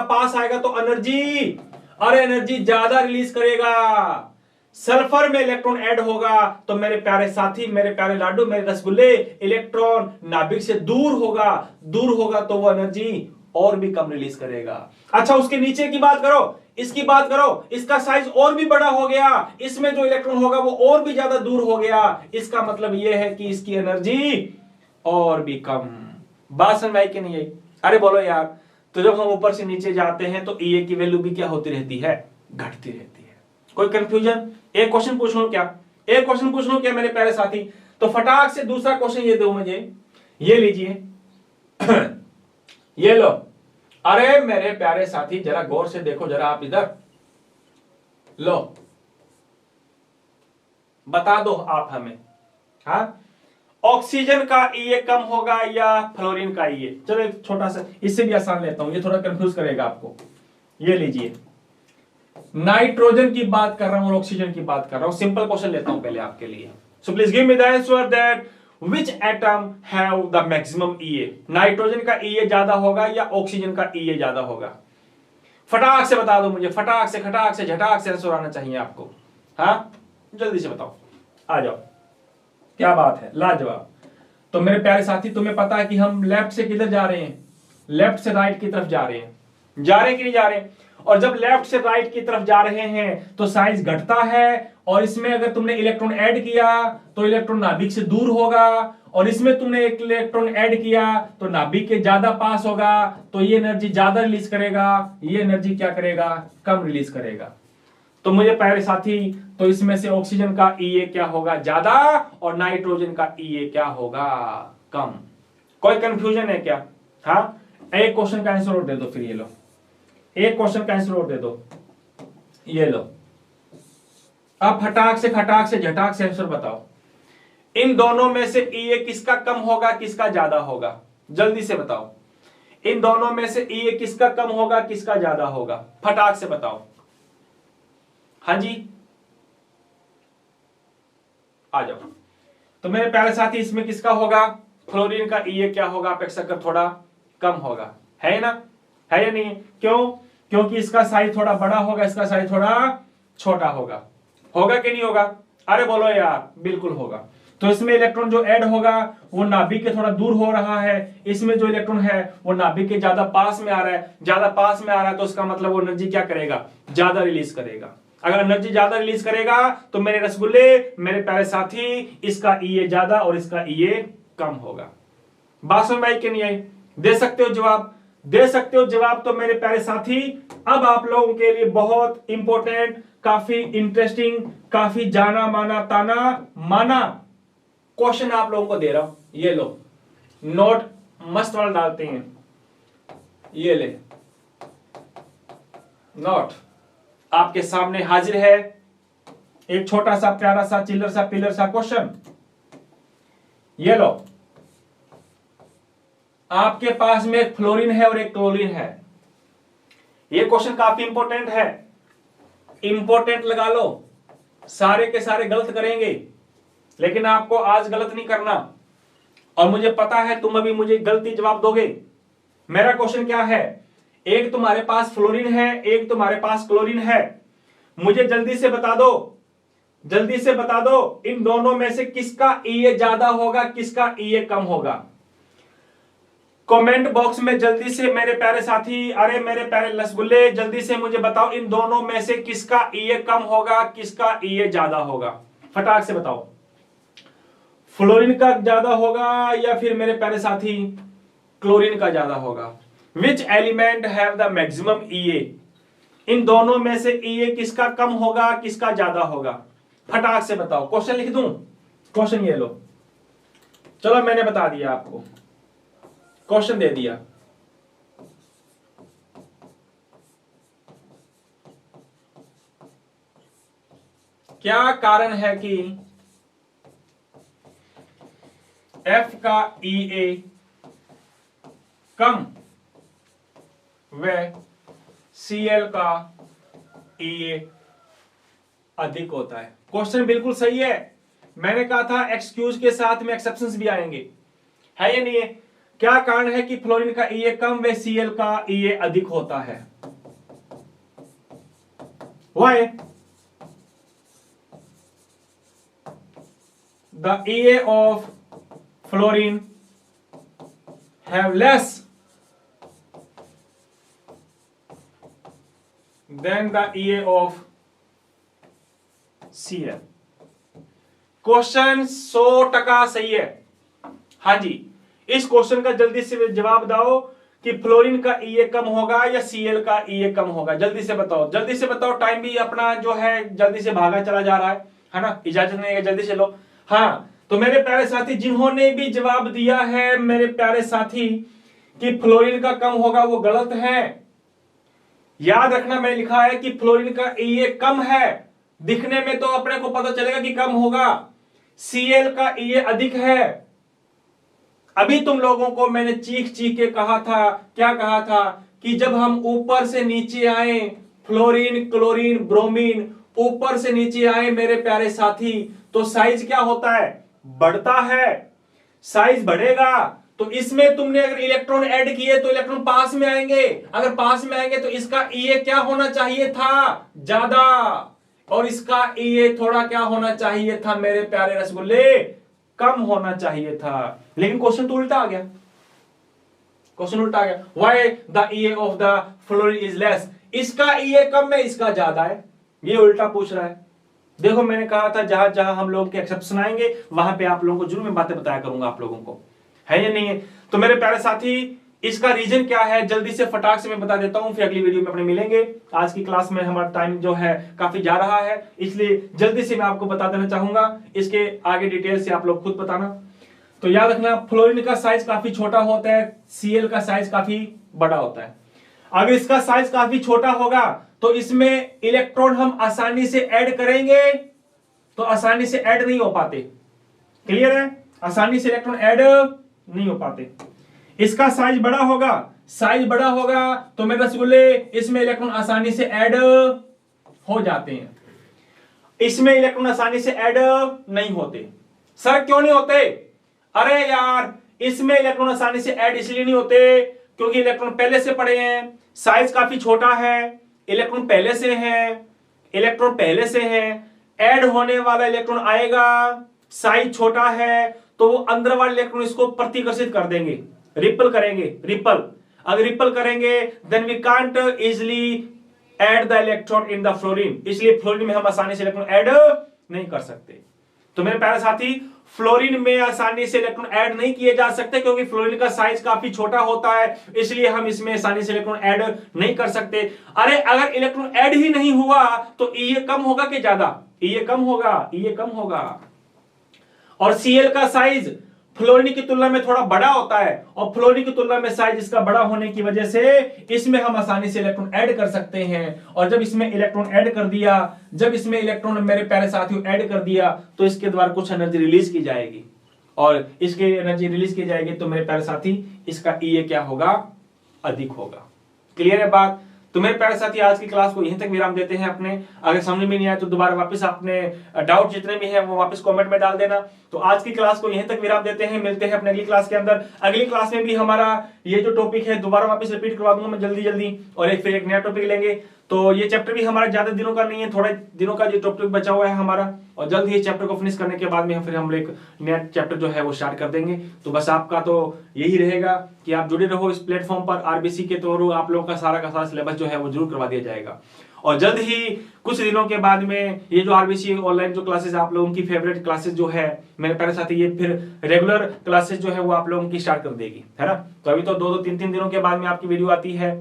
तो एनर्जी, अरे एनर्जी ज्यादा रिलीज करेगा। सल्फर में इलेक्ट्रॉन ऐड होगा तो मेरे प्यारे साथी, मेरे प्यारे लाडू, मेरे रसगुल्ले, इलेक्ट्रॉन नाभिक से दूर होगा तो वो एनर्जी और भी कम रिलीज करेगा। अच्छा, उसके नीचे की बात करो, इसकी बात करो, इसका साइज और भी बड़ा हो गया, इसमें जो इलेक्ट्रॉन होगा वो और भी ज्यादा दूर हो गया। इसका मतलब यह है कि इसकी एनर्जी और भी कम। बात समझ आई कि नहीं आई? अरे बोलो यार। तो जब हम ऊपर से नीचे जाते हैं तो EA की वैल्यू भी क्या होती रहती है? घटती रहती है। कोई कंफ्यूजन? एक क्वेश्चन पूछ लूं क्या? एक क्वेश्चन पूछ लूं क्या मेरे प्यारे साथी? तो फटाक से दूसरा क्वेश्चन ये दो मुझे, ये लीजिए। ये लो। अरे मेरे प्यारे साथी जरा गौर से देखो, जरा आप इधर लो, बता दो आप हमें। हाँ, ऑक्सीजन का Ea कम होगा या फ्लोरीन का Ea? चलो एक छोटा सा इससे भी आसान लेता हूं, ये थोड़ा कंफ्यूज करेगा आपको। ये लीजिए, नाइट्रोजन की बात कर रहा हूं और ऑक्सीजन की बात कर रहा हूं। सिंपल क्वेश्चन लेता हूं पहले आपके लिए। So please give me the answer that which atom have the maximum Ea? Nitrogen का Ea ज्यादा होगा या ऑक्सीजन का Ea ज्यादा होगा? फटाक से बता दो मुझे, फटाक से, खटाक से, झटाक से आंसर आना चाहिए आपको। हाँ जल्दी से बताओ, आ जाओ। क्या बात है, लाजवाब। तो मेरे प्यारे साथी, तुम्हें पता है कि हम लेफ्ट से किधर जा रहे हैं? लेफ्ट से राइट की तरफ जा रहे हैं। जा रहे हैं कि नहीं जा रहे हैं? और जब लेफ्ट से राइट की तरफ जा रहे हैं तो साइज घटता है, और इसमें अगर तुमने इलेक्ट्रॉन ऐड किया तो इलेक्ट्रॉन नाभिक से दूर होगा, और इसमें तुमने एक इलेक्ट्रॉन ऐड किया तो नाभिक के ज्यादा पास होगा, तो ये एनर्जी ज्यादा रिलीज करेगा, ये एनर्जी क्या करेगा? कम रिलीज करेगा। तो मुझे प्यारे साथी, तो इसमें से ऑक्सीजन का Ea क्या होगा? ज्यादा, और नाइट्रोजन का Ea क्या होगा? कम। कोई कंफ्यूजन है क्या? हाँ, एक क्वेश्चन का आंसर और दे दो फिर। ये लो, एक क्वेश्चन का आंसर और दे दो, ये लो। अब फटाक से, खटाक से, झटाक से आंसर बताओ। इन दोनों में से Ea किसका कम होगा, किसका ज्यादा होगा? जल्दी से बताओ। इन दोनों में से Ea किसका कम होगा, किसका ज्यादा होगा? फटाक से बताओ। हाँ जी, आ जाओ। तो मेरे प्यारे साथी, इसमें किसका होगा? फ्लोरीन का Ea क्या होगा? अपेक्षाकृत थोड़ा कम होगा, है ना? है या नहीं? क्यों? क्योंकि इसका साइज थोड़ा बड़ा होगा, इसका साइज थोड़ा छोटा होगा। होगा कि नहीं होगा? अरे बोलो यार, बिल्कुल होगा। तो इसमें इलेक्ट्रॉन जो ऐड होगा वो नाभिक के थोड़ा दूर हो रहा है, इसमें जो इलेक्ट्रॉन है वो नाभिक के ज्यादा पास में आ रहा है। ज्यादा पास में आ रहा है तो उसका मतलब वो एनर्जी क्या करेगा? ज्यादा रिलीज करेगा। अगर एनर्जी ज्यादा रिलीज करेगा तो मेरे रसगुल्ले, मेरे प्यारे साथी, इसका Ea ज्यादा और इसका Ea कम होगा। बात समझ में आई कि नहीं आई? दे सकते हो जवाब? दे सकते हो जवाब। तो मेरे प्यारे साथी, अब आप लोगों के लिए बहुत इंपॉर्टेंट, काफी इंटरेस्टिंग, काफी जाना माना, ताना माना क्वेश्चन आप लोगों को दे रहा हूं। ये लो, नोट मस्त वाला डालते हैं। ये ले, नोट आपके सामने हाजिर है। एक छोटा सा प्यारा सा चिल्लर सा पिलर सा क्वेश्चन। ये लो, आपके पास में एक फ्लोरीन है और एक क्लोरीन है। ये क्वेश्चन काफी इंपॉर्टेंट है, इंपॉर्टेंट लगा लो। सारे के सारे गलत करेंगे, लेकिन आपको आज गलत नहीं करना, और मुझे पता है तुम अभी मुझे गलती जवाब दोगे। मेरा क्वेश्चन क्या है? एक तुम्हारे पास फ्लोरीन है, एक तुम्हारे पास क्लोरीन है। मुझे जल्दी से बता दो, जल्दी से बता दो, इन दोनों में से किसका Ea ज्यादा होगा, किसका Ea कम होगा? कमेंट बॉक्स में जल्दी से मेरे प्यारे साथी, अरे मेरे प्यारे रसगुल्ले, जल्दी से मुझे बताओ, इन दोनों में से किसका Ea कम होगा, किसका Ea ज्यादा होगा? फटाक से बताओ। फ्लोरीन का ज्यादा होगा या फिर मेरे प्यारे साथी क्लोरीन का ज्यादा होगा? Which element have the maximum Ea? इन दोनों में से Ea किसका कम होगा, किसका ज्यादा होगा? फटाक से बताओ। क्वेश्चन लिख दूं? क्वेश्चन ये लो, चलो मैंने बता दिया आपको, क्वेश्चन दे दिया। क्या कारण है कि F का Ea कम व Cl का Ea अधिक होता है? क्वेश्चन बिल्कुल सही है। मैंने कहा था एक्सक्यूज के साथ में एक्सेप्शंस भी आएंगे, है या नहीं है? क्या कारण है कि फ्लोरीन का Ea कम व Cl का Ea अधिक होता है? Why? The Ea of fluorine have less than the Ea of Cl. Question 100% सही है। हाँ जी, इस क्वेश्चन का जल्दी से जवाब दो कि फ्लोरीन का Ea कम होगा या Cl का Ea कम होगा? जल्दी से बताओ, जल्दी से बताओ। टाइम भी अपना जो है जल्दी से भागा चला जा रहा है ना? इजाजत नहीं है, जल्दी से लो। हाँ, तो मेरे प्यारे साथी, जिन्होंने भी जवाब दिया है मेरे प्यारे साथी कि फ्लोरीन का कम होगा, वो गलत है। याद रखना, मैंने लिखा है कि फ्लोरीन का Ea कम है, दिखने में तो अपने को पता चलेगा कि कम होगा। Cl का Ea अधिक है, अभी तुम लोगों को मैंने चीख चीख के कहा था, क्या कहा था, कि जब हम ऊपर से नीचे आए, फ्लोरीन, क्लोरीन, ब्रोमीन, ऊपर से नीचे आए मेरे प्यारे साथी, तो साइज क्या होता है, बढ़ता है। साइज बढ़ेगा तो इसमें तुमने अगर इलेक्ट्रॉन ऐड किए तो इलेक्ट्रॉन पास में आएंगे, अगर पास में आएंगे तो इसका ये क्या होना चाहिए था, ज्यादा, और इसका ये थोड़ा क्या होना चाहिए था मेरे प्यारे रसगुल्ले, कम होना चाहिए था। लेकिन क्वेश्चन तो उल्टा आ गया, क्वेश्चन उल्टा आ गया। Why the EA of the fluorine is less, इसका ईए कम है, इसका ज्यादा है, ये उल्टा पूछ रहा है। देखो मैंने कहा था जहां जहां हम लोगों के एक्सेप्शन आएंगे वहां पे आप लोगों को जरूर मैं बातें बताया करूंगा, आप लोगों को, है या नहीं है। तो मेरे प्यारे साथी इसका रीजन क्या है जल्दी से फटाक से मैं बता देता हूं, फिर अगली वीडियो में अपने मिलेंगे। आज की क्लास में हमारा टाइम जो है काफी जा रहा है, इसलिए जल्दी से मैं आपको बता देना चाहूंगा, इसके आगे डिटेल से आप लोग खुद बताना। तो याद रखना फ्लोरीन का साइज काफी छोटा होता है, Cl का साइज काफी बड़ा होता है। अगर इसका साइज काफी छोटा होगा तो इसमें इलेक्ट्रॉन हम आसानी से ऐड करेंगे तो आसानी से ऐड नहीं हो पाते, क्लियर है, आसानी से इलेक्ट्रॉन ऐड नहीं हो पाते। इसका साइज बड़ा होगा, साइज बड़ा होगा तो मेरे रसगुल्ले इसमें इलेक्ट्रॉन आसानी से ऐड हो जाते हैं, इसमें इलेक्ट्रॉन आसानी से ऐड नहीं होते। सर क्यों नहीं होते, अरे यार इसमें इलेक्ट्रॉन आसानी से ऐड इसलिए नहीं होते क्योंकि इलेक्ट्रॉन पहले से पड़े हैं, साइज काफी छोटा है, इलेक्ट्रॉन पहले से है, इलेक्ट्रॉन पहले से है, ऐड होने वाला इलेक्ट्रॉन आएगा, साइज छोटा है तो वो अंदर वाले इलेक्ट्रॉन इसको प्रतिकर्षित कर देंगे, रिपल करेंगे, रिपल, अगर रिपल करेंगे then we can't easily add the electron in the fluorine, इसलिए फ्लोरीन में हम आसानी से इलेक्ट्रॉन ऐड नहीं कर सकते। तो मेरे प्यारे साथी फ्लोरीन में आसानी से इलेक्ट्रॉन ऐड नहीं किए जा सकते क्योंकि फ्लोरीन का साइज काफी छोटा होता है, इसलिए हम इसमें आसानी से इलेक्ट्रॉन ऐड नहीं कर सकते। अरे अगर इलेक्ट्रॉन ऐड ही नहीं हुआ तो ये कम होगा कि ज्यादा, ये कम होगा, ये कम होगा। और Cl का साइज फ्लोरीन की तुलना में थोड़ा बड़ा होता है और फ्लोरीन की तुलना में साइज इसका बड़ा होने की वजह से इसमें हम आसानी से इलेक्ट्रॉन ऐड कर सकते हैं। और जब इसमें इलेक्ट्रॉन ऐड कर दिया, जब इसमें इलेक्ट्रॉन मेरे प्यारे साथियों ऐड कर दिया तो इसके द्वारा कुछ एनर्जी रिलीज की जाएगी, और इसकी एनर्जी रिलीज की जाएगी तो मेरे प्यारे साथी इसका ईए क्या होगा, अधिक होगा। क्लियर है बात। तो मेरे प्यारे साथी आज की क्लास को यहीं तक विराम देते हैं अपने, अगर समझ में नहीं आया तो दोबारा वापस अपने डाउट जितने भी हैं वो वापस कमेंट में डाल देना। तो आज की क्लास को यहीं तक विराम देते हैं, मिलते हैं अपने अगली क्लास के अंदर। अगली क्लास में भी हमारा ये जो टॉपिक है दोबारा वापस रिपीट करवा दूंगा मैं जल्दी, और फिर एक नया टॉपिक लेंगे। तो ये चैप्टर भी हमारा ज्यादा दिनों का नहीं है, थोड़े दिनों का जो टॉपिक बचा हुआ है हमारा, और जल्द ही चैप्टर को फिनिश करने के बाद में फिर हम एक नया चैप्टर जो है वो स्टार्ट कर देंगे। तो बस आपका तो यही रहेगा कि आप जुड़े रहो इस प्लेटफॉर्म पर, आरबीसी के थ्रू आप लोगों का सारा सिलेबस जो है वो जरूर करवा दिया जाएगा। और जल्द ही कुछ दिनों के बाद में ये जो आरबीसी ऑनलाइन जो क्लासेस आप लोगों की फेवरेट क्लासेस जो है मेरे प्यारे साथी, ये फिर रेगुलर क्लासेस जो है वो आप लोगों की स्टार्ट कर देगी, है ना। तो अभी तो 2-3 दिनों के बाद में आपकी वीडियो आती है,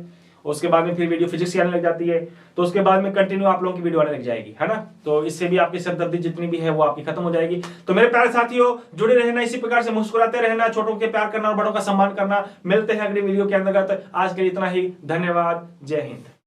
उसके बाद में फिर वीडियो फिजिक्स की आने लग जाती है, तो उसके बाद में कंटिन्यू आप लोगों की वीडियो आने लग जाएगी, है ना। तो इससे भी आपकी सरदर्दी जितनी भी है वो आपकी खत्म हो जाएगी। तो मेरे प्यारे साथियों जुड़े रहना, इसी प्रकार से मुस्कुराते रहना, छोटों के प्यार करना और बड़ों का सम्मान करना। मिलते हैं अगली वीडियो के अंतर्गत। आज के लिए इतना ही, धन्यवाद, जय हिंद।